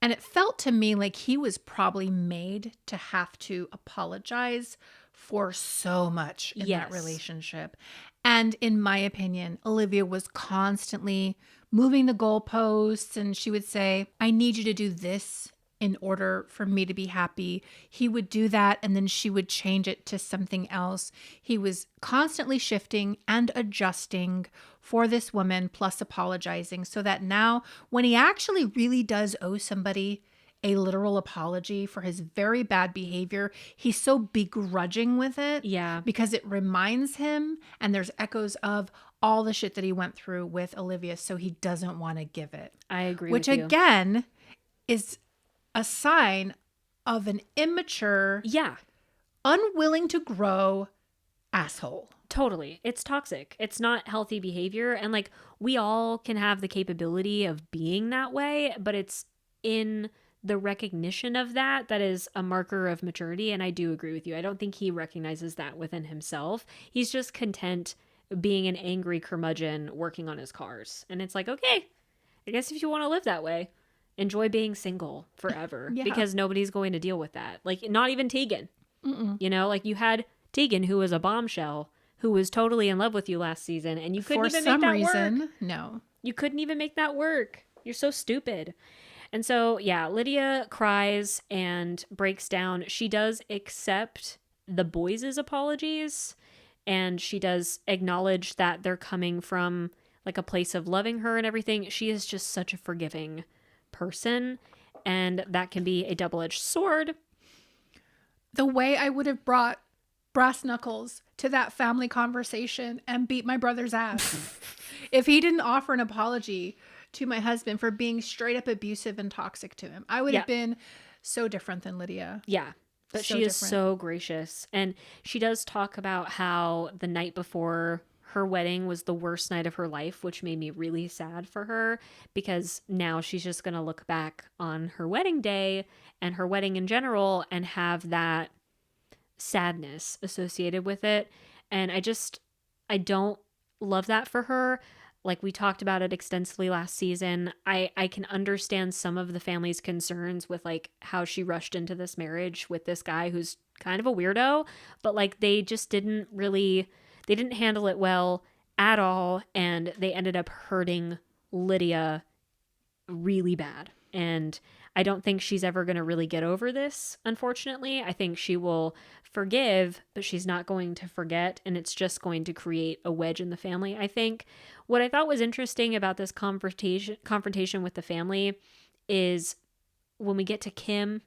And it felt to me like he was probably made to have to apologize for so much in that relationship. And in my opinion, Olivia was constantly moving the goalposts, and she would say, I need you to do this in order for me to be happy. He would do that, and then she would change it to something else. He was constantly shifting and adjusting for this woman, plus apologizing, so that now when he actually really does owe somebody a literal apology for his very bad behavior, he's so begrudging with it. Yeah. Because it reminds him, and there's echoes of all the shit that he went through with Olivia, so he doesn't want to give it. I agree with you. Which again is a sign of an immature, unwilling to grow asshole. Totally. It's toxic. It's not healthy behavior. And like, we all can have the capability of being that way, but it's in the recognition of that is a marker of maturity. And I do agree with you. I don't think he recognizes that within himself. He's just content being an angry curmudgeon working on his cars. And it's like, okay, I guess if you want to live that way, enjoy being single forever because nobody's going to deal with that. Like, not even Tegan. You know, like you had Tegan, who was a bombshell, who was totally in love with you last season, and you couldn't even make that work. No. You couldn't even make that work. You're so stupid. And so, yeah, Lydia cries and breaks down. She does accept the boys' apologies, and she does acknowledge that they're coming from like a place of loving her and everything. She is just such a forgiving person, and that can be a double-edged sword. The way I would have brought brass knuckles to that family conversation and beat my brother's ass if he didn't offer an apology to my husband for being straight up abusive and toxic to him. I would have been so different than Lydia. Yeah. But she is so gracious. And she does talk about how the night before her wedding was the worst night of her life, which made me really sad for her, because now she's just going to look back on her wedding day and her wedding in general and have that sadness associated with it. And I don't love that for her. Like, we talked about it extensively last season. I can understand some of the family's concerns with like how she rushed into this marriage with this guy who's kind of a weirdo, but like they didn't handle it well at all, and they ended up hurting Lydia really bad. And I don't think she's ever going to really get over this, unfortunately. I think she will forgive, but she's not going to forget, and it's just going to create a wedge in the family, I think. What I thought was interesting about this confrontation with the family is when we get to Kim,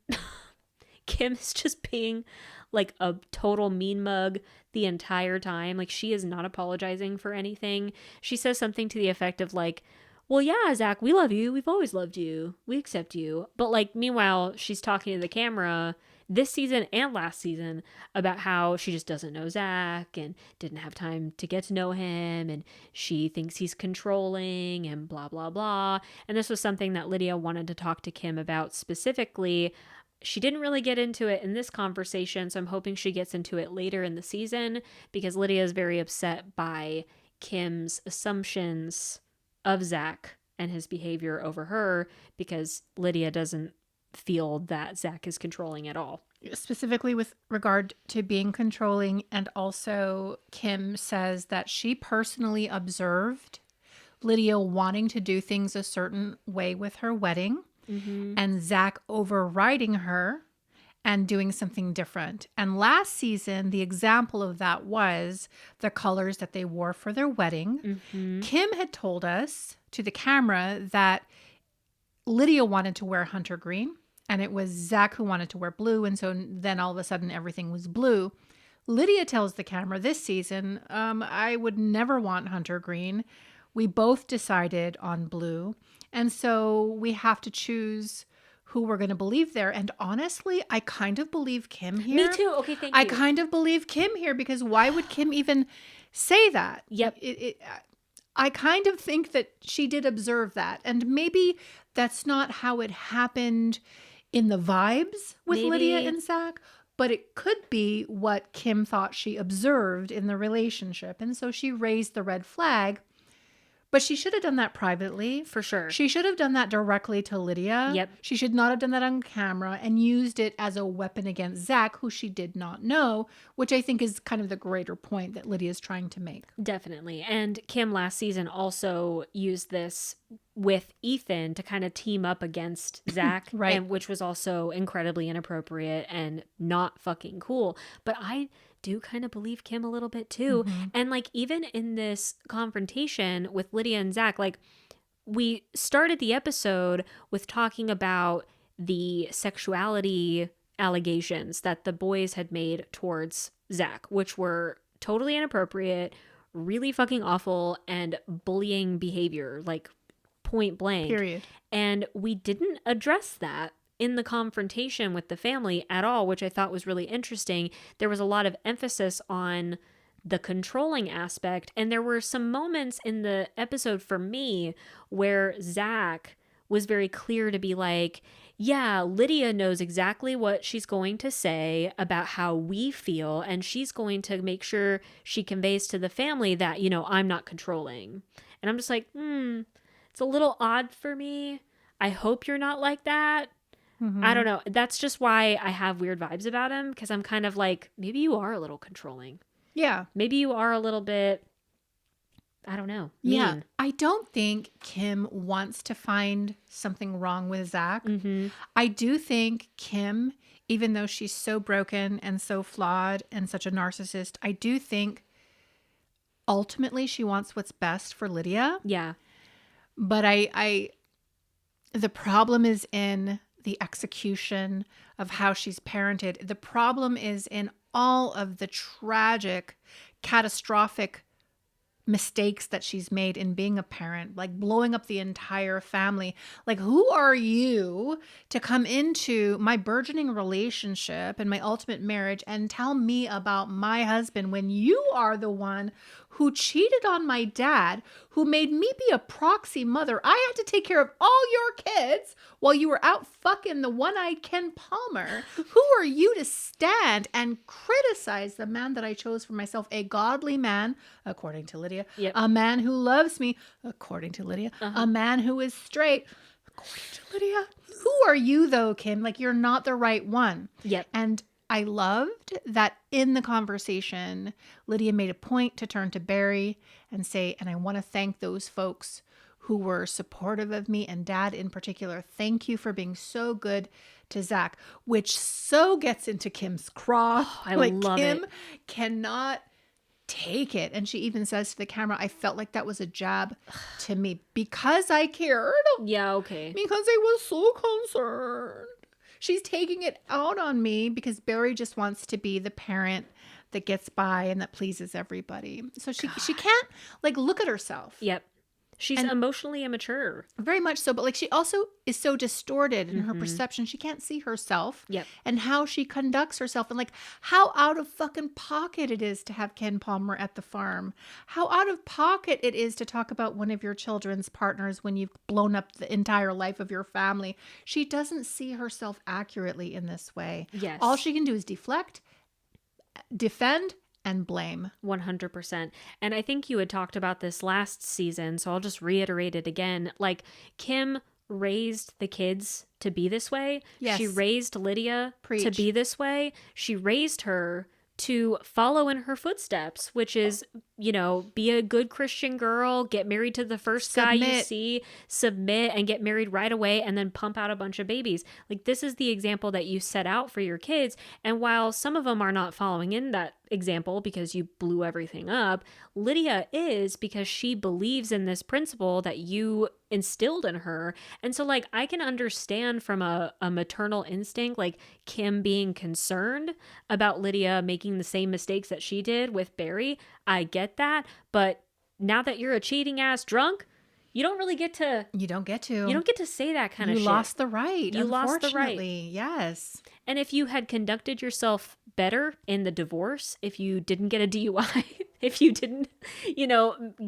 Kim is just being like a total mean mug the entire time. Like, she is not apologizing for anything. She says something to the effect of like, well, yeah, Zach, we love you. We've always loved you. We accept you. But like, meanwhile, she's talking to the camera this season and last season about how she just doesn't know Zach and didn't have time to get to know him, and she thinks he's controlling and blah, blah, blah. And this was something that Lydia wanted to talk to Kim about specifically. She didn't really get into it in this conversation, so I'm hoping she gets into it later in the season, because Lydia is very upset by Kim's assumptions of Zach and his behavior over her, because Lydia doesn't feel that Zach is controlling at all. Specifically with regard to being controlling, and also Kim says that she personally observed Lydia wanting to do things a certain way with her wedding, and Zach overriding her and doing something different. And last season, the example of that was the colors that they wore for their wedding. Kim had told us to the camera that Lydia wanted to wear hunter green and it was Zach who wanted to wear blue. And so then all of a sudden everything was blue. Lydia tells the camera this season, I would never want hunter green. We both decided on blue. And so we have to choose who we're going to believe there. And honestly, I kind of believe Kim here. Me too. Okay, thank you. I kind of believe Kim here because why would Kim even say that? Yep. I kind of think that she did observe that. And maybe that's not how it happened in the vibes with Lydia and Zach, but it could be what Kim thought she observed in the relationship. And so she raised the red flag. But she should have done that privately. For sure. She should have done that directly to Lydia. Yep. She should not have done that on camera and used it as a weapon against Zach, who she did not know, which I think is kind of the greater point that Lydia is trying to make. Definitely. And Kim last season also used this with Ethan to kind of team up against Zach, right? And which was also incredibly inappropriate and not fucking cool. But I do kind of believe Kim a little bit too. Mm-hmm. And like even in this confrontation with Lydia and Zach, like we started the episode with talking about the sexuality allegations that the boys had made towards Zach, which were totally inappropriate, really fucking awful, and bullying behavior, like point blank. Period. And we didn't address that in the confrontation with the family at all, which I thought was really interesting. There was a lot of emphasis on the controlling aspect. And there were some moments in the episode for me where Zach was very clear to be like, yeah, Lydia knows exactly what she's going to say about how we feel. And she's going to make sure she conveys to the family that, you know, I'm not controlling. And I'm just like, it's a little odd for me. I hope you're not like that. Mm-hmm. I don't know. That's just why I have weird vibes about him, because I'm kind of like, maybe you are a little controlling. Yeah. Maybe you are a little bit, I don't know, mean. Yeah. I don't think Kim wants to find something wrong with Zach. Mm-hmm. I do think Kim, even though she's so broken and so flawed and such a narcissist, I do think ultimately she wants what's best for Lydia. Yeah. But the problem is in the execution of how she's parented. The problem is in all of the tragic, catastrophic mistakes that she's made in being a parent, like blowing up the entire family. Like, who are you to come into my burgeoning relationship and my ultimate marriage and tell me about my husband when you are the one who cheated on my dad, who made me be a proxy mother? I had to take care of all your kids while you were out fucking the one-eyed Ken Palmer. Who are you to stand and criticize the man that I chose for myself, a godly man, according to Lydia, Yep. a man who loves me, according to Lydia, a man who is straight, according to Lydia. Who are you though, Kim? Like, you're not the right one. Yep. And I loved that in the conversation, Lydia made a point to turn to Barry and say, and I want to thank those folks who were supportive of me and Dad in particular. Thank you for being so good to Zach, which so gets into Kim's craw. I love Kim it. cannot take it. And she even says to the camera, I felt like that was a jab to me because I cared. Yeah, okay. Because I was so concerned. She's taking it out on me because Barry just wants to be the parent that gets by and that pleases everybody. So she can't like look at herself. Yep. She's emotionally immature. Very much so. But like she also is so distorted in her perception. She can't see herself. Yep. And how she conducts herself and like how out of fucking pocket it is to have Ken Palmer at the farm. How out of pocket it is to talk about one of your children's partners when you've blown up the entire life of your family. She doesn't see herself accurately in this way. Yes. All she can do is deflect, defend, and blame. 100%. And I think you had talked about this last season, so I'll just reiterate it again. Like, Kim raised the kids to be this way. Yes. She raised Lydia to Preach. be this way. She raised her to follow in her footsteps, which is, you know, be a good Christian girl, get married to the first guy you see, submit and get married right away, and then pump out a bunch of babies. Like, this is the example that you set out for your kids. And while some of them are not following in that example because you blew everything up. Lydia is because she believes in this principle that you instilled in her. And so like I can understand from a maternal instinct, like Kim being concerned about Lydia making the same mistakes that she did with Barry. I get that. But now that you're a cheating ass drunk, you don't really get to. You don't get to. You don't get to say that kind of shit. You lost the right. You lost the right. Unfortunately, yes. And if you had conducted yourself better in the divorce, if you didn't get a DUI, if you didn't,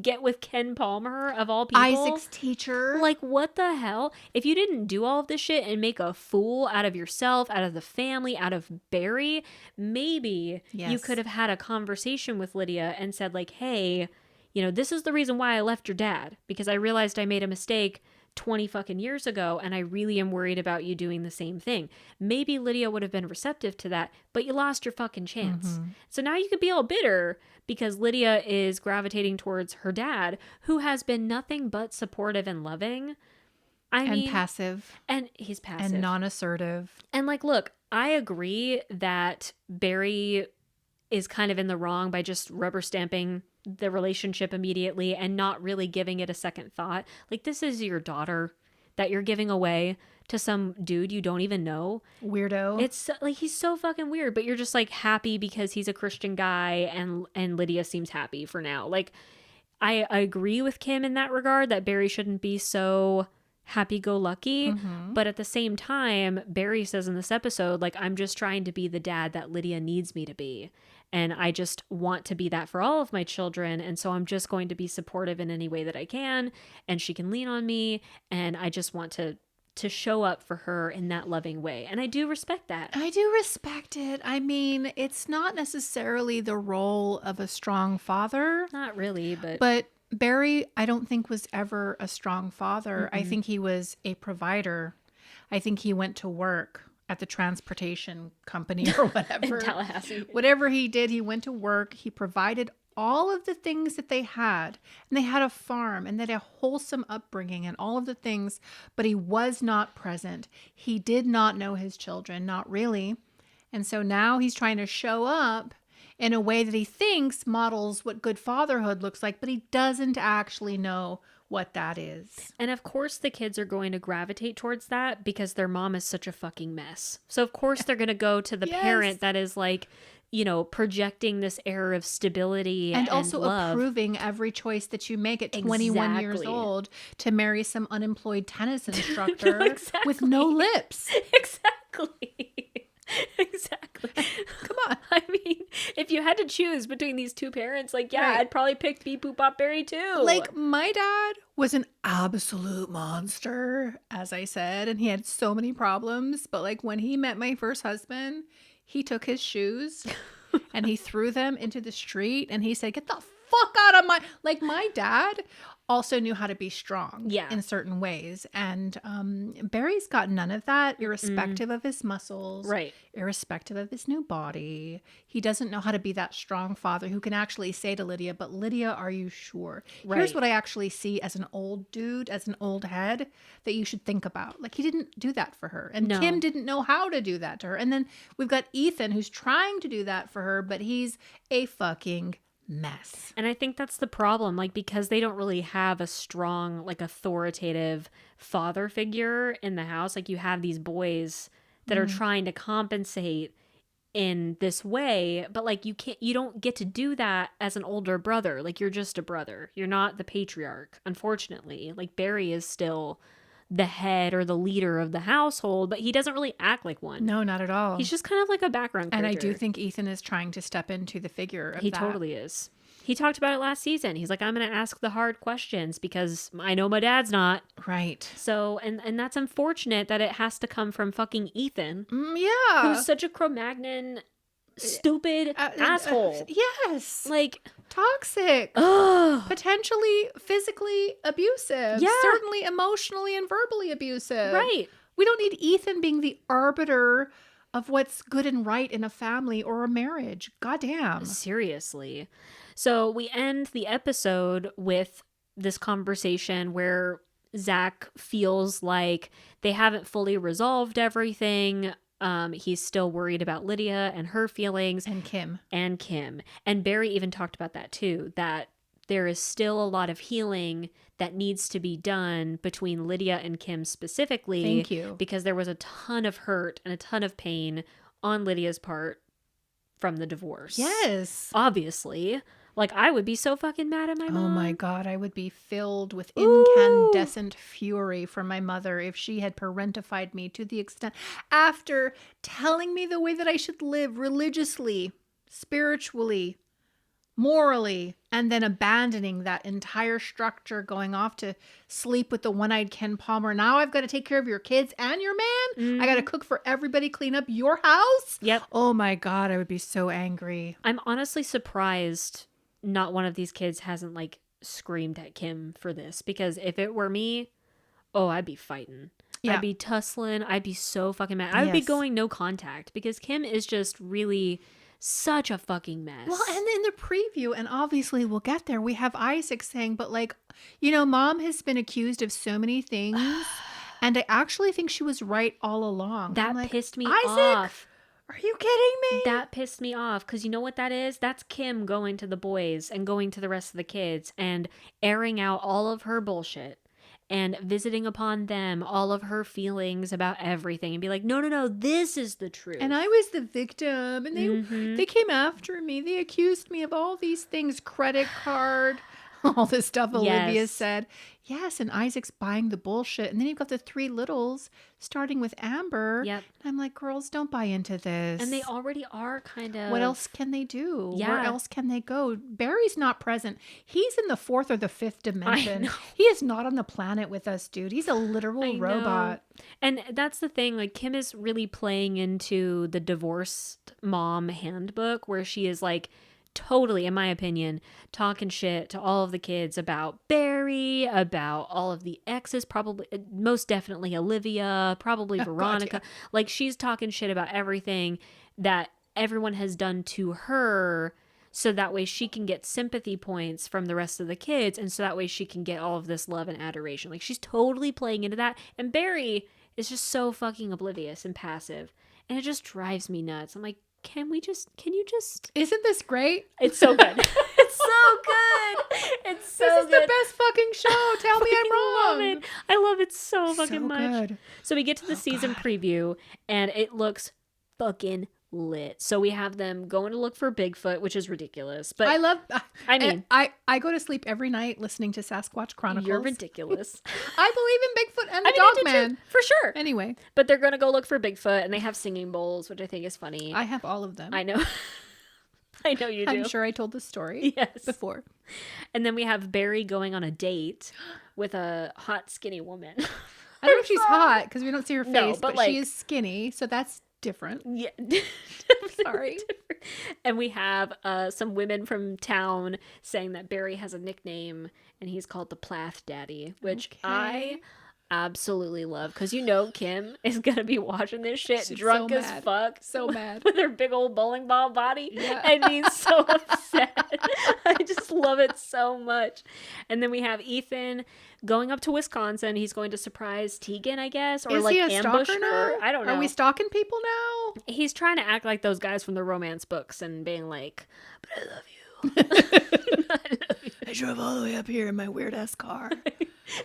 get with Ken Palmer of all people. Isaac's teacher. Like, what the hell? If you didn't do all of this shit and make a fool out of yourself, out of the family, out of Barry, maybe you could have had a conversation with Lydia and said like, hey, this is the reason why I left your dad, because I realized I made a mistake 20 fucking years ago and I really am worried about you doing the same thing. Maybe Lydia would have been receptive to that, but you lost your fucking chance. Mm-hmm. So now you could be all bitter because Lydia is gravitating towards her dad, who has been nothing but supportive and loving. I mean, passive. And he's passive. And non-assertive. And like, look, I agree that Barry is kind of in the wrong by just rubber stamping the relationship immediately and not really giving it a second thought. Like, this is your daughter that you're giving away to some dude you don't even know. Weirdo. It's like, he's so fucking weird, but you're just like happy because he's a Christian guy and Lydia seems happy for now. Like, I agree with Kim in that regard that Barry shouldn't be so happy-go-lucky, but at the same time, Barry says in this episode, like, I'm just trying to be the dad that Lydia needs me to be. And I just want to be that for all of my children. And so I'm just going to be supportive in any way that I can. And she can lean on me. And I just want to show up for her in that loving way. And I do respect that. I do respect it. I mean, it's not necessarily the role of a strong father. Not really, but... But Barry, I don't think was ever a strong father. I think he was a provider. I think he went to work at the transportation company or whatever. In Tallahassee. Whatever he did, he went to work. He provided all of the things that they had. And they had a farm and they had a wholesome upbringing and all of the things. But he was not present. He did not know his children, not really. And so now he's trying to show up in a way that he thinks models what good fatherhood looks like, but he doesn't actually know what that is. And of course the kids are going to gravitate towards that because their mom is such a fucking mess. So of course they're going to go to the parent that is like, projecting this air of stability and also love. Approving every choice that you make at 21 years old to marry some unemployed tennis instructor with no lips. Exactly. Exactly. Come on. I mean, if you had to choose between these two parents, like, yeah, I'd probably pick Beep Boop Bop Berry too. Like, my dad was an absolute monster, as I said, and he had so many problems. But like, when he met my first husband, he took his shoes and he threw them into the street and he said, get the fuck out of my dad also knew how to be strong in certain ways. And Barry's got none of that, irrespective of his muscles, irrespective of his new body. He doesn't know how to be that strong father who can actually say to Lydia, but Lydia, are you sure? Here's what I actually see as an old dude, as an old head that you should think about. Like, he didn't do that for her. And Kim didn't know how to do that to her. And then we've got Ethan who's trying to do that for her, but he's a fucking mess. And I think that's the problem, like, because they don't really have a strong, like, authoritative father figure in the house. Like, you have these boys that are trying to compensate in this way, but like, you don't get to do that as an older brother. Like, you're just a brother. You're not the patriarch, unfortunately. Like, Barry is still the head or the leader of the household, but he doesn't really act like one. No, not at all. He's just kind of like a background character. And I do think Ethan is trying to step into the figure of that. He totally is. He talked about it last season. He's like, I'm going to ask the hard questions because I know my dad's not. Right. So, and that's unfortunate that it has to come from fucking Ethan. Yeah. Who's such a Cro-Magnon stupid asshole. Yes. Like, toxic. Potentially physically abusive. Yeah. Certainly emotionally and verbally abusive. Right. We don't need Ethan being the arbiter of what's good and right in a family or a marriage. Goddamn. Seriously. So we end the episode with this conversation where Zach feels like they haven't fully resolved everything. He's still worried about Lydia and her feelings. And Kim. And Barry even talked about that too, that there is still a lot of healing that needs to be done between Lydia and Kim specifically. Thank you. Because there was a ton of hurt and a ton of pain on Lydia's part from the divorce. Yes. Obviously. Like, I would be so fucking mad at my mom. Oh my God, I would be filled with incandescent fury for my mother if she had parentified me to the extent, after telling me the way that I should live religiously, spiritually, morally, and then abandoning that entire structure, going off to sleep with the one-eyed Ken Palmer. Now I've got to take care of your kids and your man. I got to cook for everybody, clean up your house. Yep. Oh my God, I would be so angry. I'm honestly surprised not one of these kids hasn't like screamed at Kim for this, because if it were me, I'd be fighting. Yeah. I'd be tussling. I'd be so fucking mad. I would be going no contact, because Kim is just really such a fucking mess. Well, and in the preview, and obviously we'll get there, we have Isaac saying, but like, you know, mom has been accused of so many things, and I actually think she was right all along. That like, pissed me Isaac, off. Are you kidding me? That pissed me off, because you know what that is? That's Kim going to the boys and going to the rest of the kids and airing out all of her bullshit and visiting upon them all of her feelings about everything and be like, no, this is the truth. And I was the victim, and they came after me. They accused me of all these things, credit card, all this stuff Olivia said. Yes, and Isaac's buying the bullshit. And then you've got the three littles, starting with Amber. Yep. I'm like, girls, don't buy into this. And they already are kind of... What else can they do? Yeah. Where else can they go? Barry's not present. He's in the fourth or the fifth dimension. I know. He is not on the planet with us, dude. He's a literal robot. And that's the thing. Like, Kim is really playing into the divorced mom handbook, where she is like, totally, in my opinion, talking shit to all of the kids about Barry, about all of the exes, probably, most definitely Olivia, probably Veronica. God, yeah. Like, she's talking shit about everything that everyone has done to her, so that way she can get sympathy points from the rest of the kids, and so that way she can get all of this love and adoration. Like, she's totally playing into that, and Barry is just so fucking oblivious and passive, and it just drives me nuts. I'm like, can you just... Isn't this great? It's so good. It's so good. It's so This is good. the best fucking show. Tell me I'm wrong. Love it. I love it so fucking So much. good. So we get to the season preview, and it looks fucking lit. So we have them going to look for Bigfoot, which is ridiculous. But I go to sleep every night listening to Sasquatch Chronicles. You're ridiculous. I believe in Bigfoot and the Dog Man. For sure. Anyway. But they're going to go look for Bigfoot, and they have singing bowls, which I think is funny. I have all of them. I know. I know you do. I'm sure I told the story before. And then we have Barry going on a date with a hot, skinny woman. I don't know if she's hot because we don't see her face, No, but like, she is skinny, so that's different. Yeah. Sorry. And we have some women from town saying that Barry has a nickname, and he's called the Plath Daddy, which I absolutely love, because you know Kim is gonna be watching this shit She's drunk so as mad. fuck, So mad with her big old bowling ball body, Yeah. and being so upset. I just love it so much. And then we have Ethan going up to Wisconsin. He's going to surprise Tegan, I guess, or Is like he a ambush stalker her. now? I don't know. Are we stalking people now? He's trying to act like those guys from the romance books and being like, but I love you. I drove all the way up here in my weird ass car.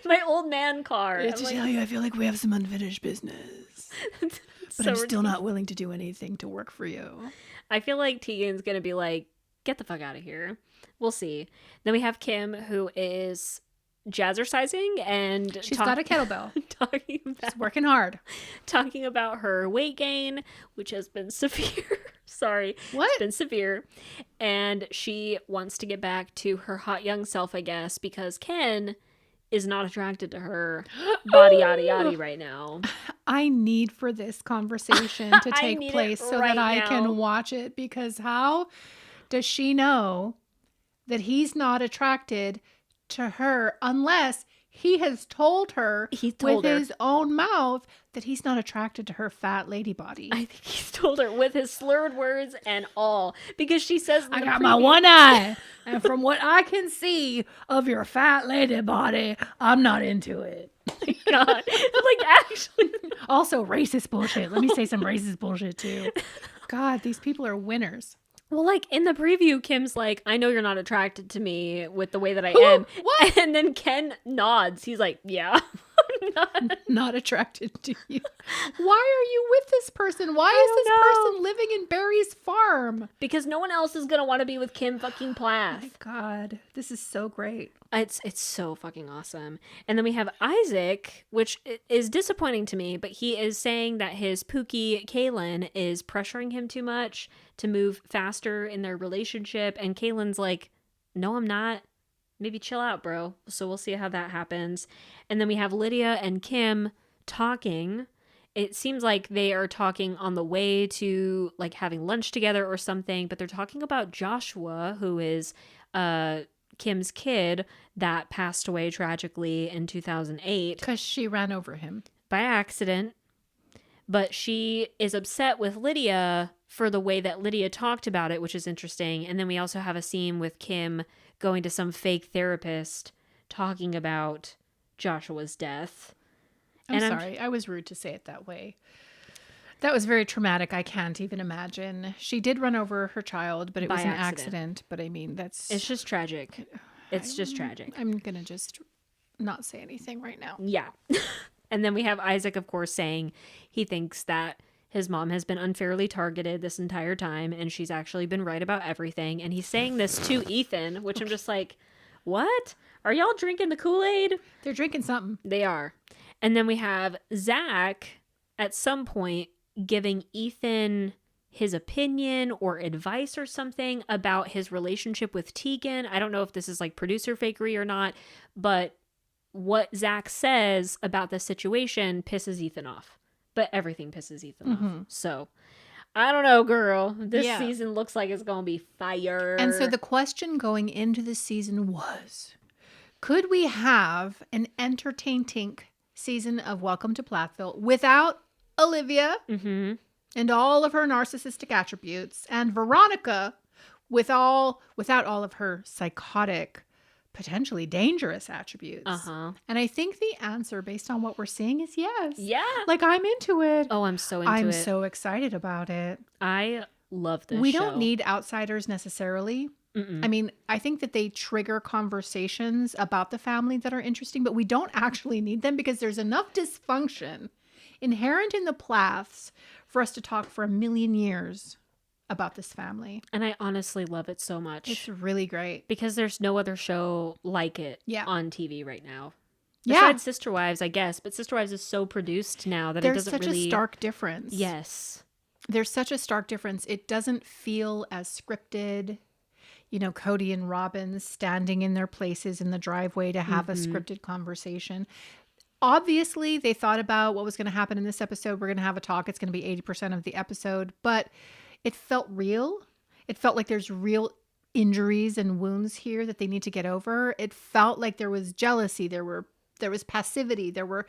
My old man car. To tell you, I feel like we have some unfinished business. But so I'm still not willing to do anything to work for you. I feel like Tegan's going to be like, get the fuck out of here. We'll see. Then we have Kim, who is jazzercising, and She's got a kettlebell. She's working hard. Talking about her weight gain, which has been severe. Sorry. What? It's been severe. And she wants to get back to her hot young self, I guess, because Ken is not attracted to her body yada yada right now. I need for this conversation to take place so that I can watch it, because how does she know that he's not attracted to her unless he has told her his own mouth that he's not attracted to her fat lady body? I think he's told her with his slurred words and all, because she says, I got my one eye, and from what I can see of your fat lady body, I'm not into it. God, like, actually, Also racist bullshit. Let me say some racist bullshit too. God, these people are winners. Well, like in the preview, Kim's like, I know you're not attracted to me with the way that I Who? am. What? And then Ken nods. He's like, yeah. I'm not attracted to you. Why are you with this person? Why is this person living in Barry's farm? Because no one else is going to want to be with Kim fucking Plath. Oh my God. This is so great. It's so fucking awesome. And then we have Isaac, which is disappointing to me, but he is saying that his Pookie Kaylin is pressuring him too much to move faster in their relationship. And Kaylin's like, no, I'm not. Maybe chill out, bro. So we'll see how that happens. And then we have Lydia and Kim talking. It seems like they are talking on the way to like having lunch together or something, but they're talking about Joshua, who is Kim's kid that passed away tragically in 2008. Because she ran over him. By accident. But she is upset with Lydia for the way that Lydia talked about it, which is interesting. And then we also have a scene with Kim going to some fake therapist talking about Joshua's death. I'm sorry. I was rude to say it that way. That was very traumatic. I can't even imagine. She did run over her child, but it was an accident. But I mean, it's just tragic. It's just tragic. I'm going to just not say anything right now. Yeah. And then we have Isaac, of course, saying he thinks that his mom has been unfairly targeted this entire time, and she's actually been right about everything. And he's saying this to Ethan, which I'm just like, what? Are y'all drinking the Kool-Aid? They're drinking something. They are. And then we have Zach at some point giving Ethan his opinion or advice or something about his relationship with Tegan. I don't know if this is like producer fakery or not, but what Zach says about the situation pisses Ethan off. But everything pisses Ethan off. So, I don't know, girl. This season looks like it's going to be fire. And so the question going into the season was, could we have an entertaining season of Welcome to Plathville without Olivia and all of her narcissistic attributes, and Veronica without all of her psychotic, potentially dangerous attributes? And I think the answer, based on what we're seeing, is yes. Yeah. Like, I'm into it. Oh, I'm so into it. I'm so excited about it. I love this We show. don't need outsiders necessarily. I mean, I think that they trigger conversations about the family that are interesting, but we don't actually need them because there's enough dysfunction inherent in the Plaths for us to talk for a million years about this family. And I honestly love it so much. It's really great. Because there's no other show like it on TV right now. Yeah. Besides Sister Wives, I guess. But Sister Wives is so produced now that it doesn't really... There's such a stark difference. Yes. There's such a stark difference. It doesn't feel as scripted. You know, Cody and Robin standing in their places in the driveway to have a scripted conversation. Obviously, they thought about what was going to happen in this episode. We're going to have a talk. It's going to be 80% of the episode. But it felt real. It felt like there's real injuries and wounds here that they need to get over. It felt like there was jealousy. There was passivity. There were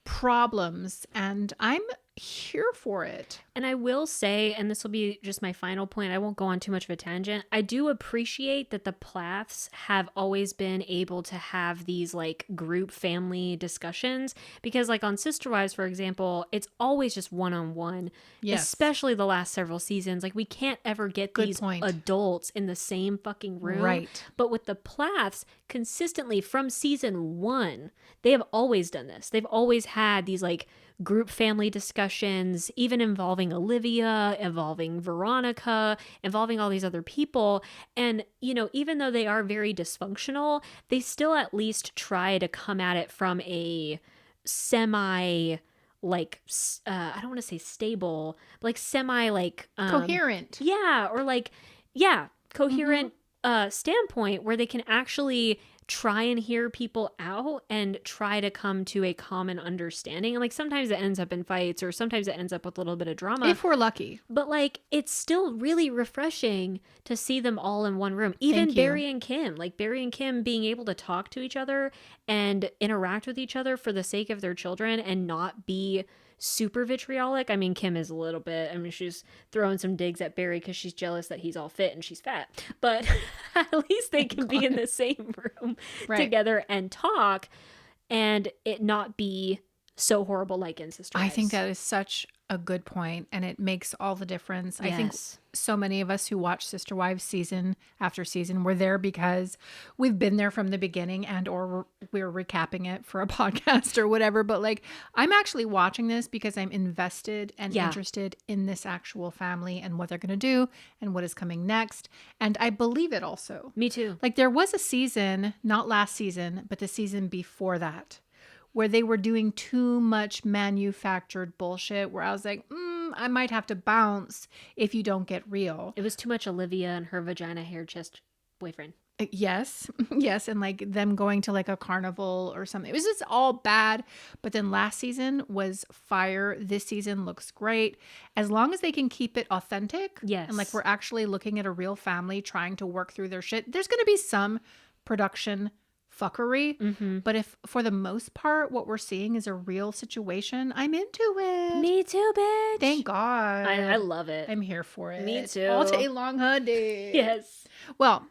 problems. And I'm here for it. And I will say, and this will be just my final point, I won't go on too much of a tangent. I do appreciate that the Plaths have always been able to have these like group family discussions, because like on Sister Wives, for example, it's always just one-on-one, especially the last several seasons. Like we can't ever get these adults in the same fucking room. Right. But with the Plaths, consistently from season 1, they have always done this. They've always had these like group family discussions, even involving Olivia, involving Veronica, involving all these other people. And, you know, even though they are very dysfunctional, they still at least try to come at it from a semi, like, I don't want to say stable, but like semi, like... coherent. Yeah, or like, coherent standpoint where they can actually try and hear people out and try to come to a common understanding. And like sometimes it ends up in fights, or sometimes it ends up with a little bit of drama. If we're lucky. But like it's still really refreshing to see them all in one room. Even Barry and Kim. Like Barry and Kim being able to talk to each other and interact with each other for the sake of their children and not be super vitriolic. I mean, Kim is a little bit. I mean, she's throwing some digs at Barry because she's jealous that he's all fit and she's fat. But at least they can be in the same room together and talk, and it not be so horrible like in Sister Wives. I think that is such a good point, and it makes all the difference. I think so many of us who watch Sister Wives season after season, we're there because we've been there from the beginning, and or we're recapping it for a podcast or whatever. But like, I'm actually watching this because I'm invested and interested in this actual family and what they're going to do and what is coming next. And I believe it also. Me too. Like, there was a season, not last season, but the season before that, where they were doing too much manufactured bullshit, where I was like, I might have to bounce if you don't get real. It was too much Olivia and her vagina hair chest boyfriend. Yes. Yes. And like them going to like a carnival or something. It was just all bad. But then last season was fire. This season looks great. As long as they can keep it authentic. Yes. And like we're actually looking at a real family trying to work through their shit. There's going to be some production fuckery, but if for the most part what we're seeing is a real situation, I'm into it. Me too, bitch. Thank God. I love it. I'm here for it. Me too. All day long, honey. Yes. Well,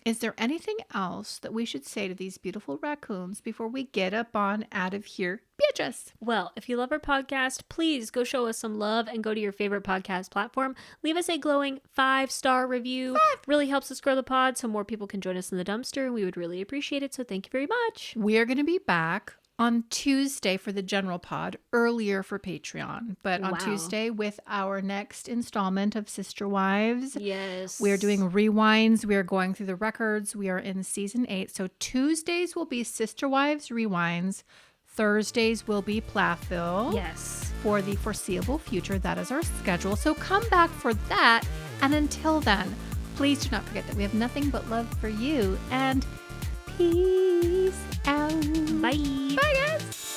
is there anything else that we should say to these beautiful raccoons before we get up on out of here, bitches? Well, if you love our podcast, please go show us some love and go to your favorite podcast platform. Leave us a glowing 5-star review. Really helps us grow the pod so more people can join us in the dumpster, and we would really appreciate it. So thank you very much. We are going to be back on Tuesday for the general pod, earlier for Patreon, but on Tuesday with our next installment of Sister Wives. Yes. We are doing rewinds. We are going through the records. We are in season 8. So Tuesdays will be Sister Wives rewinds. Thursdays will be Plathville. Yes. For the foreseeable future. That is our schedule. So come back for that. And until then, please do not forget that we have nothing but love for you. And peace out. Bye. Bye, guys.